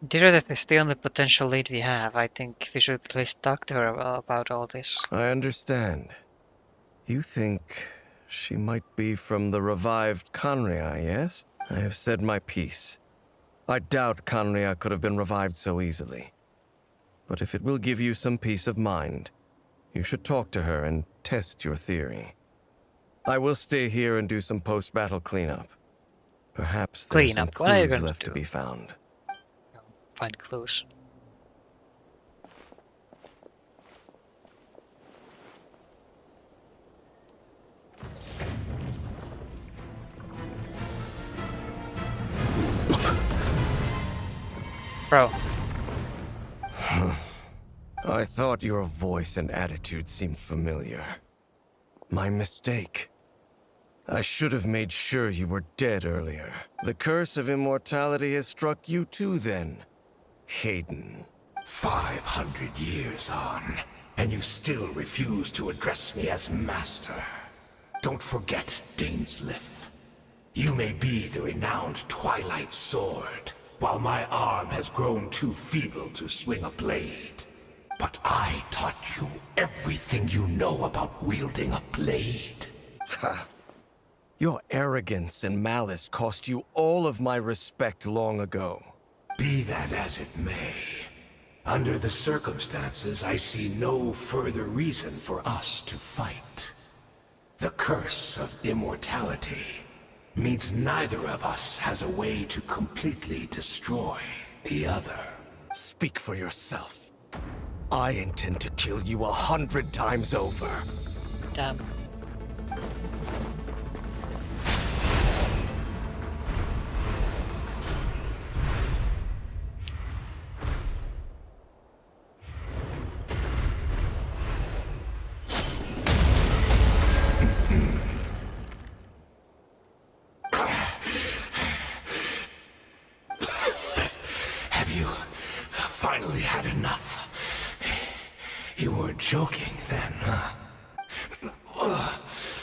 Deirdith is the only potential lead we have. I think we should at least talk to her about all this. I understand. You think she might be from the revived Canria, yes? I have said my piece. I doubt Canria could have been revived so easily. But if it will give you some peace of mind, you should talk to her and test your theory. I will stay here and do some post-battle cleanup. Perhaps there's some Cleanup? What are you clues going left to to do? be found. Find clues. Bro. I thought your voice and attitude seemed familiar. My mistake. I should have made sure you were dead earlier. The curse of immortality has struck you too then, Hayden. 500 years on, and you still refuse to address me as master. Don't forget, Daneslith. You may be the renowned Twilight Sword, while my arm has grown too feeble to swing a blade. But I taught you everything you know about wielding a blade. Ha! Your arrogance and malice cost you all of my respect long ago. Be that as it may, under the circumstances, I see no further reason for us to fight. The curse of immortality means neither of us has a way to completely destroy the other. Speak for yourself. I intend to kill you 100 times over. Damn. Have you finally had enough? You weren't joking then, huh?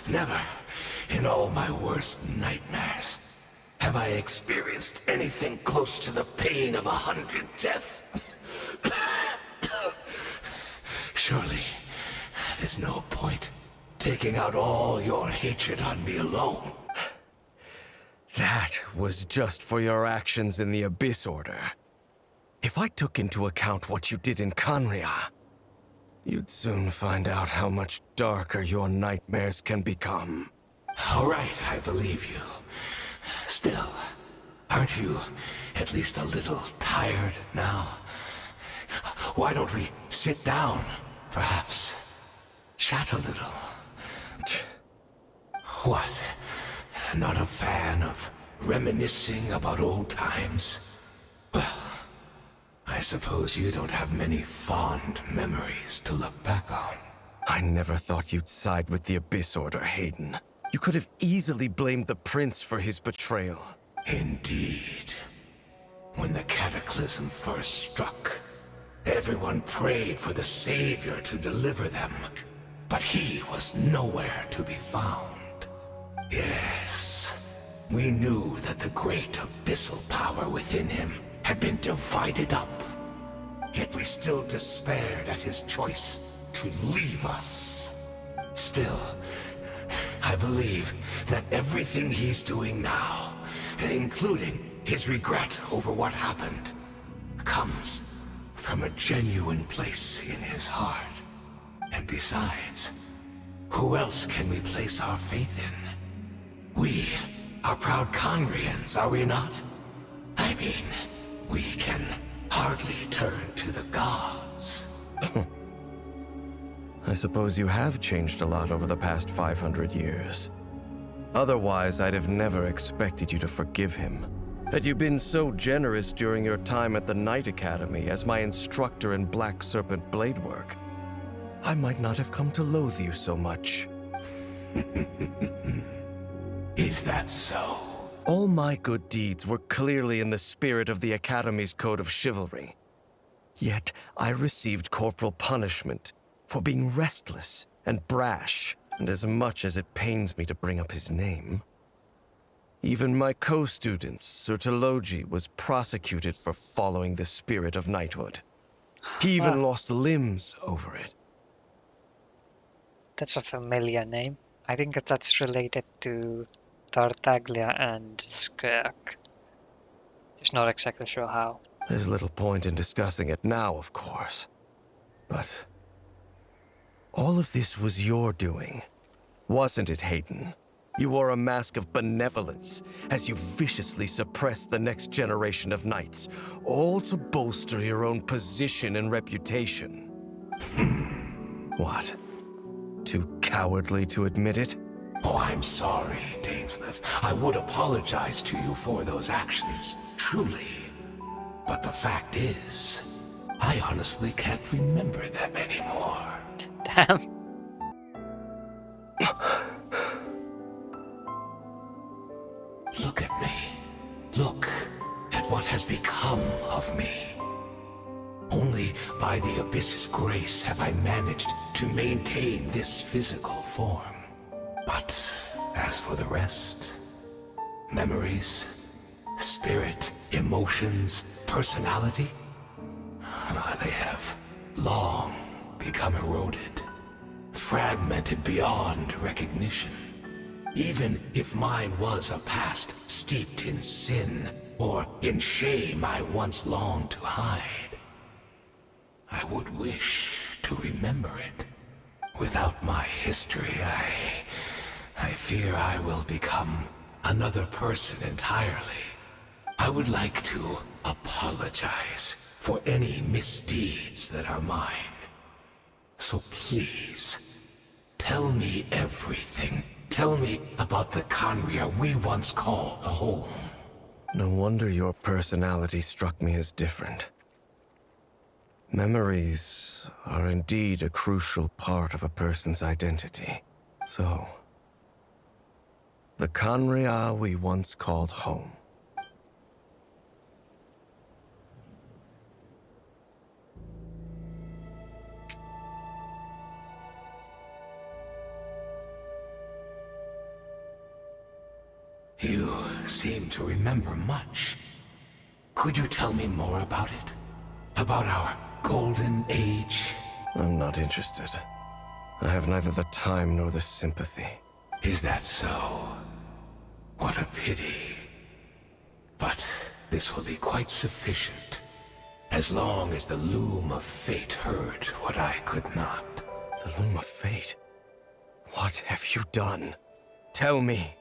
Never, in all my worst nightmares, have I experienced anything close to the pain of 100 deaths. Surely, there's no point taking out all your hatred on me alone. That was just for your actions in the Abyss Order. If I took into account what you did in Khaenri'ah, you'd soon find out how much darker your nightmares can become. All right, I believe you. Still, aren't you at least a little tired now? Why don't we sit down, perhaps? Chat a little. What? Not a fan of reminiscing about old times? Well, I suppose you don't have many fond memories to look back on. I never thought you'd side with the Abyss Order, Hayden. You could have easily blamed the Prince for his betrayal. Indeed. When the cataclysm first struck, everyone prayed for the Savior to deliver them, but he was nowhere to be found. Yes, we knew that the great abyssal power within him had been divided up, yet we still despaired at his choice to leave us. Still, I believe that everything he's doing now, including his regret over what happened, comes from a genuine place in his heart. And besides, who else can we place our faith in? We are proud Khaenri'ans, are we not? I mean, we can hardly turn to the gods. I suppose you have changed a lot over the past 500 years. Otherwise, I'd have never expected you to forgive him. Had you been so generous during your time at the Knight Academy as my instructor in Black Serpent blade work, I might not have come to loathe you so much. Is that so? All my good deeds were clearly in the spirit of the Academy's code of chivalry. Yet I received corporal punishment for being restless and brash, and as much as it pains me to bring up his name, even my co-student, Sir Telogi, was prosecuted for following the spirit of knighthood. He even lost limbs over it. That's a familiar name. I think that's related to Tartaglia and Skirk. Just not exactly sure how. There's little point in discussing it now, of course. But all of this was your doing, wasn't it, Hayden? You wore a mask of benevolence as you viciously suppressed the next generation of knights, all to bolster your own position and reputation. What? Too cowardly to admit it? Oh, I'm sorry, Dainsleif. I would apologize to you for those actions, truly. But the fact is, I honestly can't remember them anymore. Damn. Look at me. Look at what has become of me. Only by the Abyss's grace have I managed to maintain this physical form. But as for the rest, memories, spirit, emotions, personality, they have long become eroded, fragmented beyond recognition. Even if mine was a past steeped in sin, or in shame I once longed to hide, I would wish to remember it. Without my history, I fear I will become another person entirely. I would like to apologize for any misdeeds that are mine. So please, tell me everything. Tell me about the Khaenri'ah we once called a home. No wonder your personality struck me as different. Memories are indeed a crucial part of a person's identity. So, the Khaenri'ah we once called home. You seem to remember much. Could you tell me more about it? About our golden age? I'm not interested. I have neither the time nor the sympathy. Is that so? What a pity. But this will be quite sufficient, as long as the Loom of Fate heard what I could not. The Loom of Fate? What have you done? Tell me.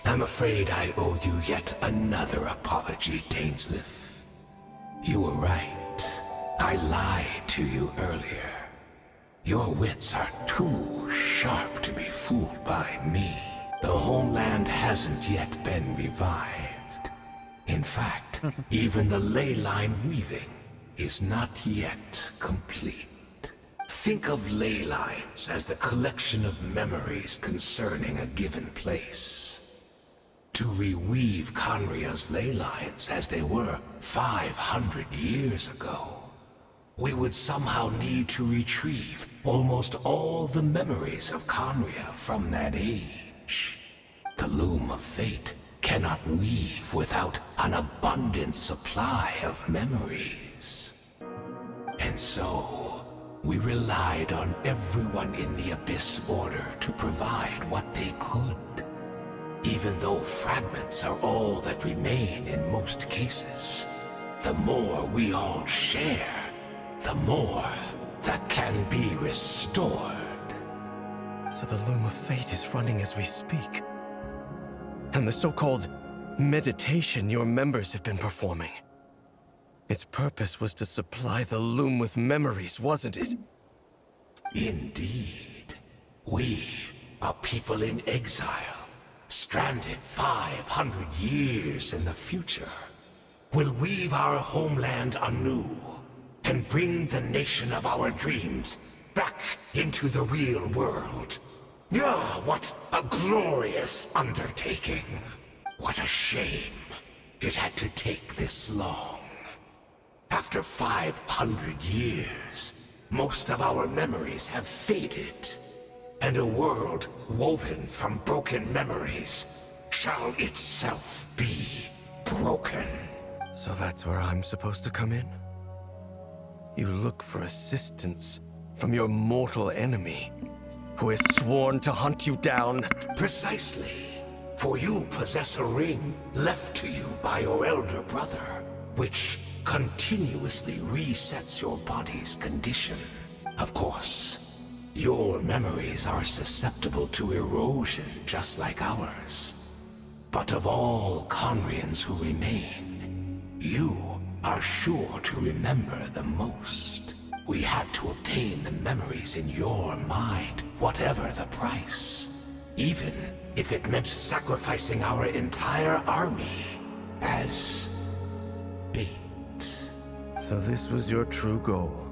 I'm afraid I owe you yet another apology, Dainsleif. You were right. I lied to you earlier. Your wits are too sharp to be fooled by me. The homeland hasn't yet been revived. In fact, even the ley line weaving is not yet complete. Think of ley lines as the collection of memories concerning a given place. To reweave Khaenri'ah's ley lines as they were 500 years ago, we would somehow need to retrieve almost all the memories of Khaenri'ah from that age. The Loom of Fate cannot weave without an abundant supply of memories. And so, we relied on everyone in the Abyss Order to provide what they could. Even though fragments are all that remain in most cases, the more we all share, the more that can be restored. So the Loom of Fate is running as we speak. And the so-called meditation your members have been performing. Its purpose was to supply the Loom with memories, wasn't it? Indeed. We, a people in exile, stranded 500 years in the future, will weave our homeland anew and bring the nation of our dreams back into the real world. Ah, what a glorious undertaking. What a shame it had to take this long. After 500 years, most of our memories have faded, and a world woven from broken memories shall itself be broken. So that's where I'm supposed to come in? You look for assistance from your mortal enemy, who has sworn to hunt you down? Precisely. For you possess a ring left to you by your elder brother, which continuously resets your body's condition. Of course, your memories are susceptible to erosion just like ours. But of all Khaenri'ahs who remain, you are sure to remember the most. We had to obtain the memories in your mind, whatever the price. Even if it meant sacrificing our entire army as bait. So this was your true goal?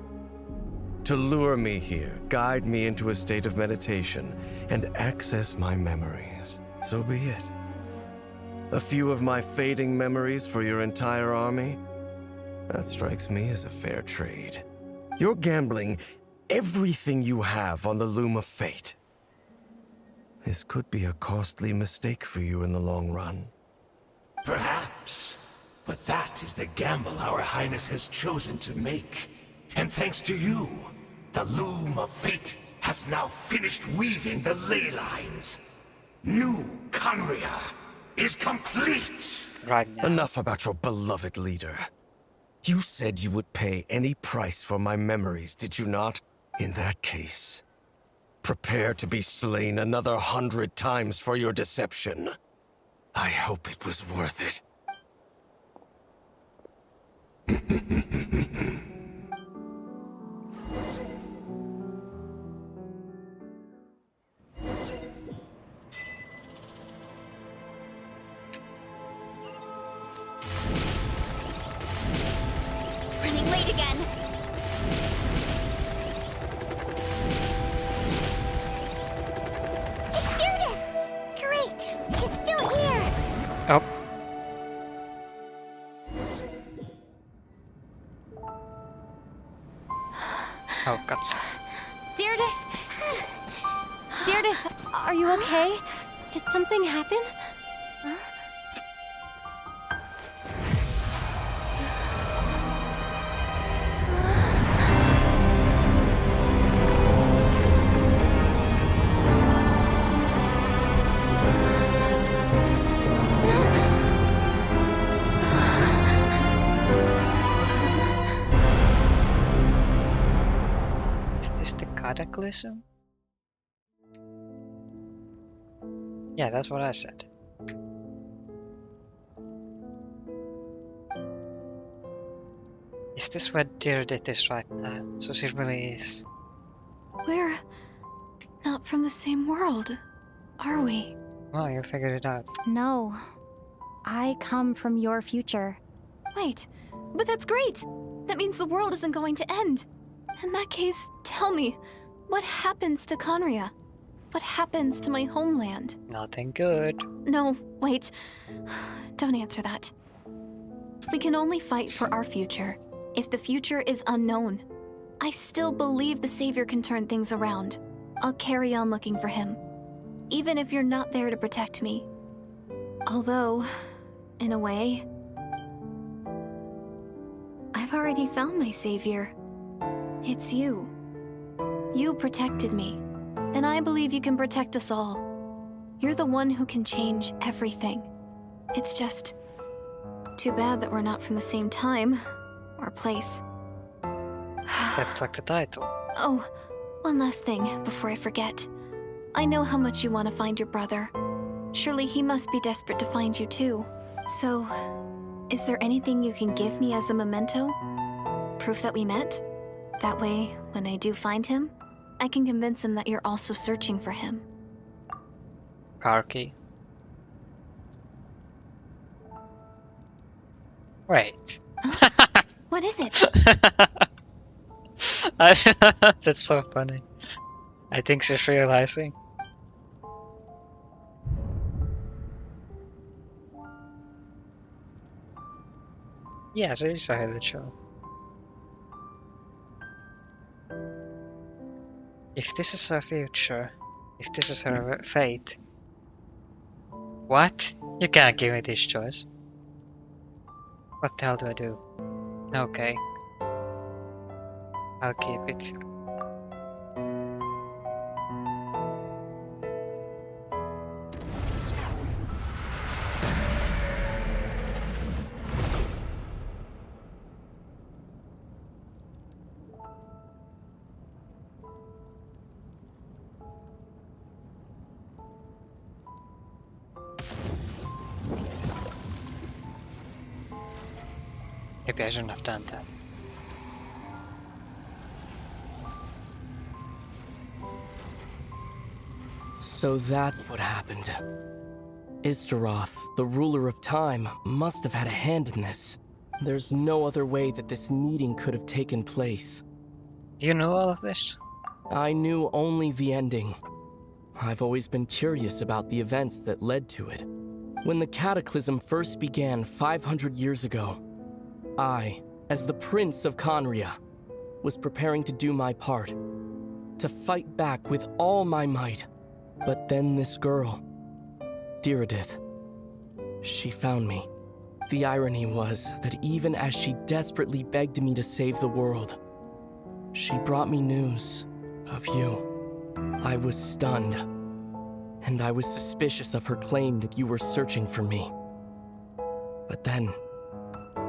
To lure me here, guide me into a state of meditation, and access my memories. So be it. A few of my fading memories for your entire army? That strikes me as a fair trade. You're gambling everything you have on the Loom of Fate. This could be a costly mistake for you in the long run. Perhaps. But that is the gamble our Highness has chosen to make. And thanks to you, the Loom of Fate has now finished weaving the ley lines. New Conria is complete! Right now. Enough about your beloved leader. You said you would pay any price for my memories, did you not? In that case, prepare to be slain another 100 times for your deception. I hope it was worth it. Running late again. It's Judith! Great! She's still here! Oh. Oh, guts. Deirdre! Deirdre, are you okay? Did something happen? Is this the cataclysm? Yeah, that's what I said. Is this where Deirdre is right now? So she really is. We're not from the same world, are we? Oh, you figured it out. No. I come from your future. Wait, but that's great! That means the world isn't going to end. In that case, tell me, what happens to Conria? What happens to my homeland? Nothing good. No, wait. Don't answer that. We can only fight for our future. If the future is unknown, I still believe the Savior can turn things around. I'll carry on looking for him, even if you're not there to protect me. Although, in a way, I've already found my Savior. It's you. You protected me, and I believe you can protect us all. You're the one who can change everything. It's just too bad that we're not from the same time or place. That's like the title. Oh, one last thing before I forget. I know how much you want to find your brother. Surely he must be desperate to find you too. So, is there anything you can give me as a memento? Proof that we met? That way, when I do find him, I can convince him that you're also searching for him. Car key. Wait. What is it? That's so funny. I think she's realizing. Yeah, so you saw the show. If this is her future, if this is her fate. What? You can't give me this choice. What the hell do I do? Okay. I'll keep it. Maybe I shouldn't have done that. So that's what happened. Istaroth, the ruler of time, must have had a hand in this. There's no other way that this meeting could have taken place. Do you know all of this? I knew only the ending. I've always been curious about the events that led to it. When the cataclysm first began 500 years ago, I, as the Prince of Conria, was preparing to do my part, to fight back with all my might. But then this girl, Deirdre, she found me. The irony was that even as she desperately begged me to save the world, she brought me news of you. I was stunned, and I was suspicious of her claim that you were searching for me. But then,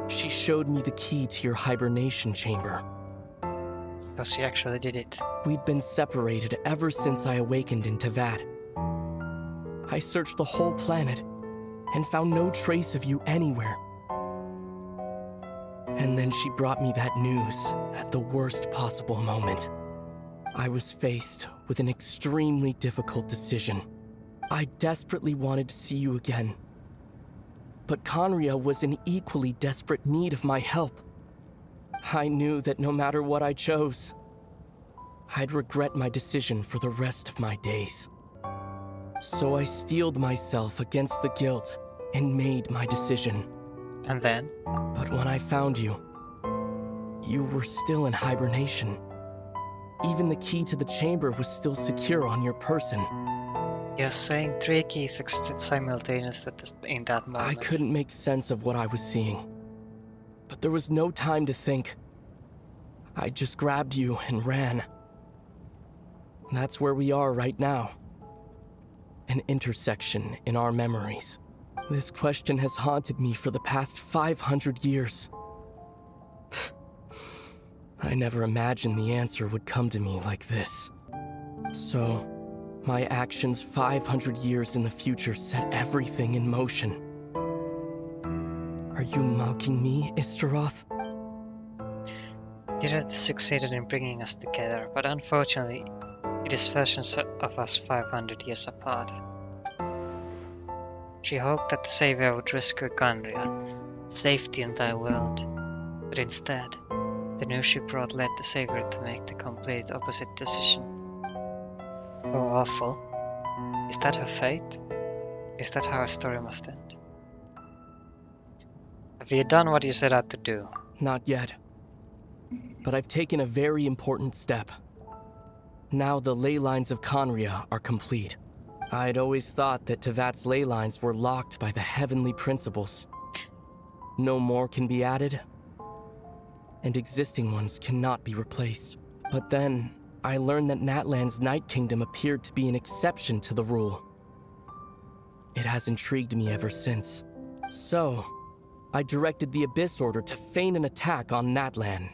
she showed me the key to your hibernation chamber. So she actually did it. We'd been separated ever since I awakened in Teyvat. I searched the whole planet and found no trace of you anywhere. And then she brought me that news at the worst possible moment. I was faced with an extremely difficult decision. I desperately wanted to see you again. But Conria was in equally desperate need of my help. I knew that no matter what I chose, I'd regret my decision for the rest of my days. So I steeled myself against the guilt and made my decision. And then? But when I found you, you were still in hibernation. Even the key to the chamber was still secure on your person. You're saying 3 keys existed simultaneously in that moment. I couldn't make sense of what I was seeing. But there was no time to think. I just grabbed you and ran. That's where we are right now. An intersection in our memories. This question has haunted me for the past 500 years. I never imagined the answer would come to me like this. So, my actions 500 years in the future set everything in motion. Are you mocking me, Istaroth? Dirith succeeded in bringing us together, but unfortunately, it is versions of us 500 years apart. She hoped that the Savior would rescue Conria, save the entire world, but instead, the news she brought led the Savior to make the complete opposite decision. Oh, awful. Is that her fate? Is that how her story must end? Have you done what you set out to do? Not yet. But I've taken a very important step. Now the ley lines of Conria are complete. I'd always thought that Teyvat's ley lines were locked by the heavenly principles. No more can be added, and existing ones cannot be replaced. But then, I learned that Natlan's Night Kingdom appeared to be an exception to the rule. It has intrigued me ever since. So, I directed the Abyss Order to feign an attack on Natlan,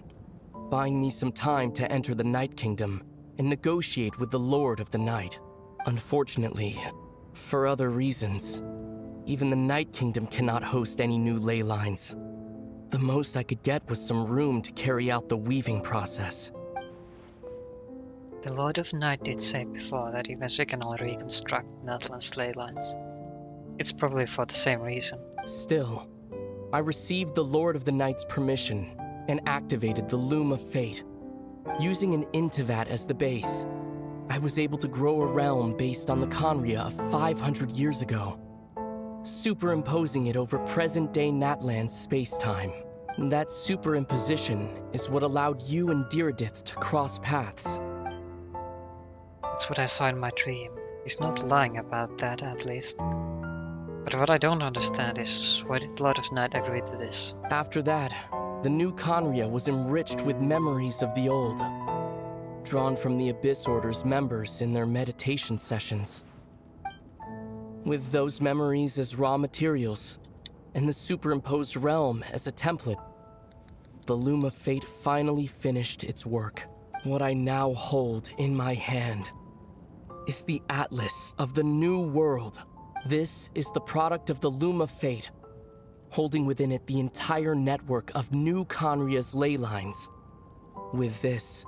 buying me some time to enter the Night Kingdom and negotiate with the Lord of the Night. Unfortunately, for other reasons, even the Night Kingdom cannot host any new ley lines. The most I could get was some room to carry out the weaving process. The Lord of Night did say before that eventually can only reconstruct Natlan's ley lines. It's probably for the same reason. Still, I received the Lord of the Night's permission and activated the Loom of Fate. Using an Intivat as the base, I was able to grow a realm based on the Conria of 500 years ago, superimposing it over present-day Natlan's space-time. That superimposition is what allowed you and Diridith to cross paths. That's what I saw in my dream. He's not lying about that, at least. But what I don't understand is, why did the Lord of Night agree to this? After that, the new Conria was enriched with memories of the old, drawn from the Abyss Order's members in their meditation sessions. With those memories as raw materials, and the superimposed realm as a template, the Loom of Fate finally finished its work. What I now hold in my hand is the Atlas of the New World. This is the product of the Loom of Fate, holding within it the entire network of new Conria's ley lines. With this,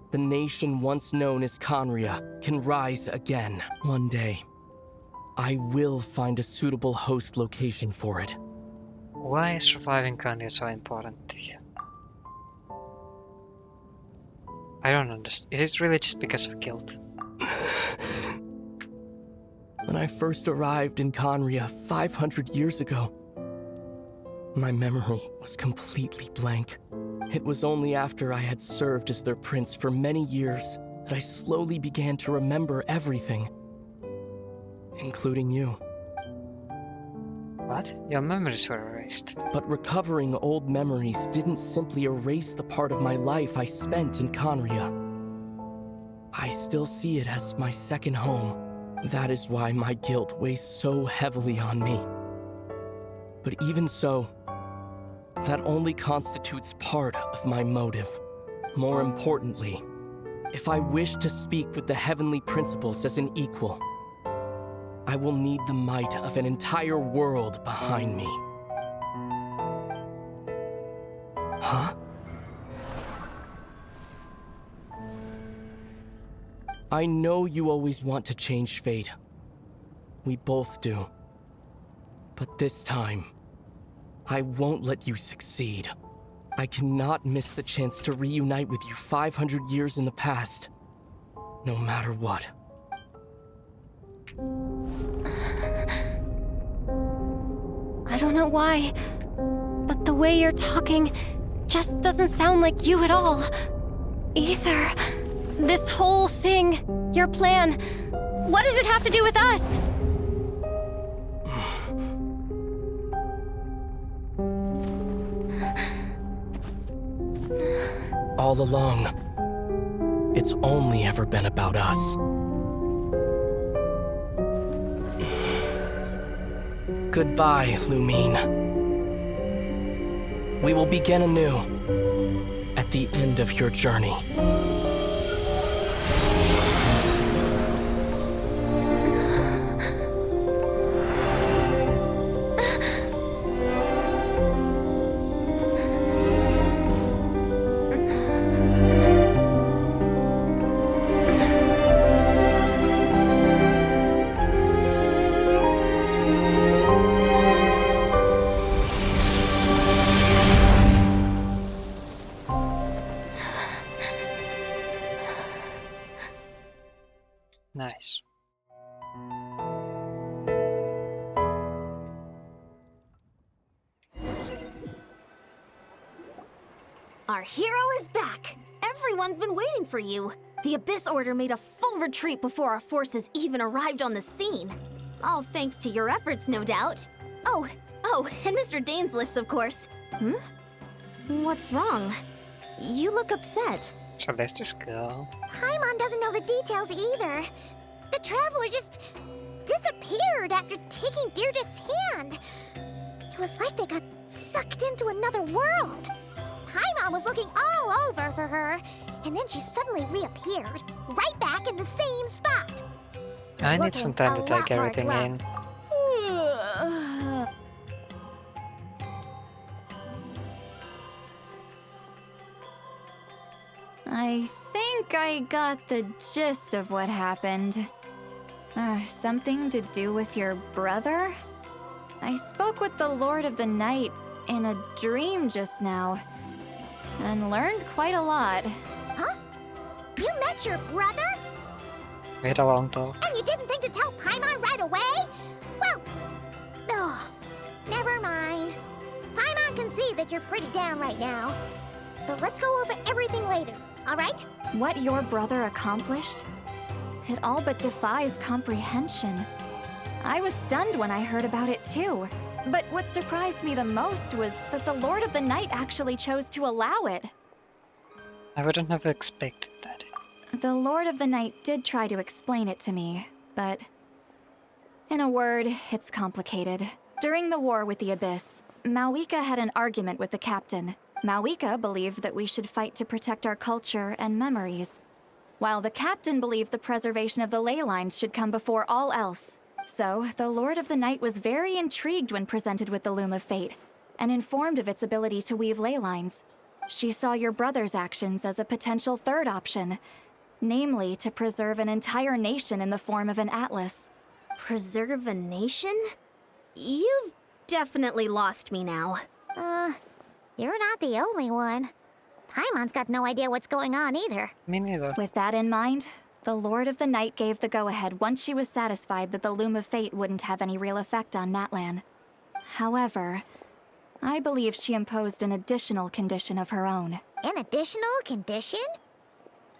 the nation once known as Conria can rise again. One day, I will find a suitable host location for it. Why is reviving Conria so important to you? I don't understand. Is it really just because of guilt? When I first arrived in Conria 500 years ago, my memory was completely blank. It was only after I had served as their prince for many years that I slowly began to remember everything, including you. What? Your memories were erased. But recovering old memories didn't simply erase the part of my life I spent in Conria. I still see it as my second home. That is why my guilt weighs so heavily on me. But even so, that only constitutes part of my motive. More importantly, if I wish to speak with the heavenly principles as an equal, I will need the might of an entire world behind me. Huh? I know you always want to change fate. We both do. But this time, I won't let you succeed. I cannot miss the chance to reunite with you 500 years in the past, no matter what. I don't know why, but the way you're talking just doesn't sound like you at all. Aether, this whole thing, your plan, what does it have to do with us? All along, it's only ever been about us. Goodbye, Lumine. We will begin anew at the end of your journey. Nice. Our hero is back! Everyone's been waiting for you. The Abyss Order made a full retreat before our forces even arrived on the scene. All thanks to your efforts, no doubt. Oh, and Mr. Dainsliff's, of course. What's wrong? You look upset. So there's this girl. Paimon doesn't know the details either. The traveler just disappeared after taking Deirdre's hand. It was like they got sucked into another world. Paimon was looking all over for her, and then she suddenly reappeared, right back in the same spot. I need some time to take everything in. I think I got the gist of what happened. Something to do with your brother? I spoke with the Lord of the Night in a dream just now, and learned quite a lot. Huh? You met your brother? We had a long talk. And you didn't think to tell Paimon right away? Well, never mind. Paimon can see that you're pretty down right now. But let's go over everything later, alright? What your brother accomplished? It all but defies comprehension. I was stunned when I heard about it too. But what surprised me the most was that the Lord of the Night actually chose to allow it. I wouldn't have expected that. The Lord of the Night did try to explain it to me, but in a word, it's complicated. During the war with the Abyss, Mawika had an argument with the captain. Mawika believed that we should fight to protect our culture and memories, while the captain believed the preservation of the ley lines should come before all else. So, the Lord of the Night was very intrigued when presented with the Loom of Fate, and informed of its ability to weave ley lines. She saw your brother's actions as a potential third option, namely to preserve an entire nation in the form of an atlas. Preserve a nation? You've definitely lost me now. You're not the only one. Paimon's got no idea what's going on either. Me neither. With that in mind, the Lord of the Night gave the go-ahead once she was satisfied that the Loom of Fate wouldn't have any real effect on Natlan. However, I believe she imposed an additional condition of her own. An additional condition?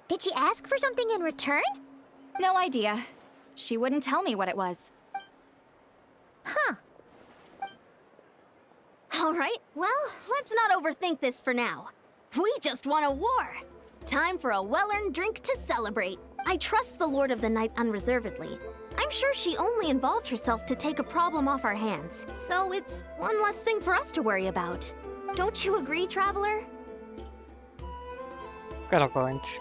Did she ask for something in return? No idea. She wouldn't tell me what it was. Huh. Alright, well, let's not overthink this for now. We just won a war! Time for a well-earned drink to celebrate. I trust the Lord of the Night unreservedly. I'm sure she only involved herself to take a problem off our hands, so it's one less thing for us to worry about. Don't you agree, Traveler? Got a point.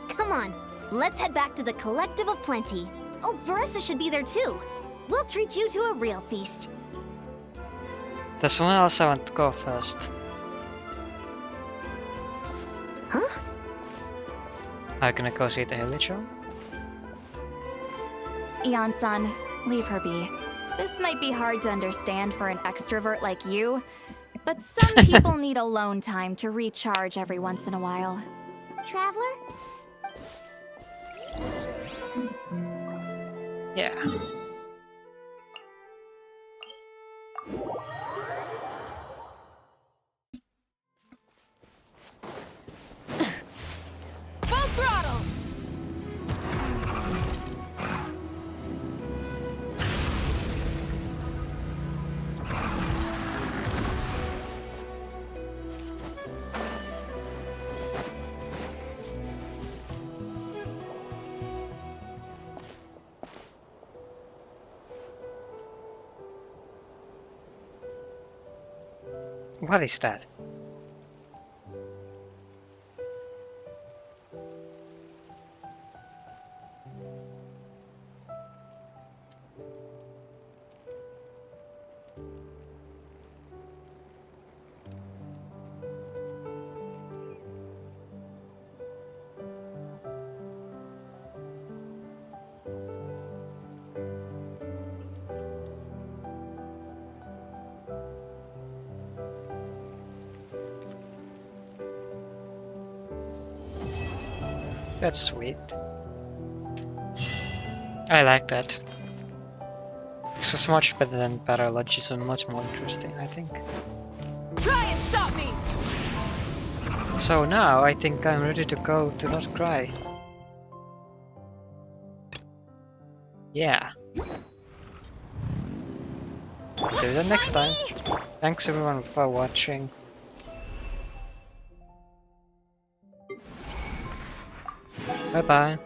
Come on, let's head back to the Collective of Plenty. Oh, Veressa should be there too. We'll treat you to a real feast. Does someone else want to go first? Huh? Are you gonna go see the villager? Eon-san, leave her be. This might be hard to understand for an extrovert like you, but some people need alone time to recharge every once in a while. Traveler? Yeah. Full throttle! What is that? That's sweet. I like that. This was much better than paralogism, much more interesting, I think. Try and stop me! So now I think I'm ready to go to not cry. Yeah. Do that next time. Thanks everyone for watching. Bye bye.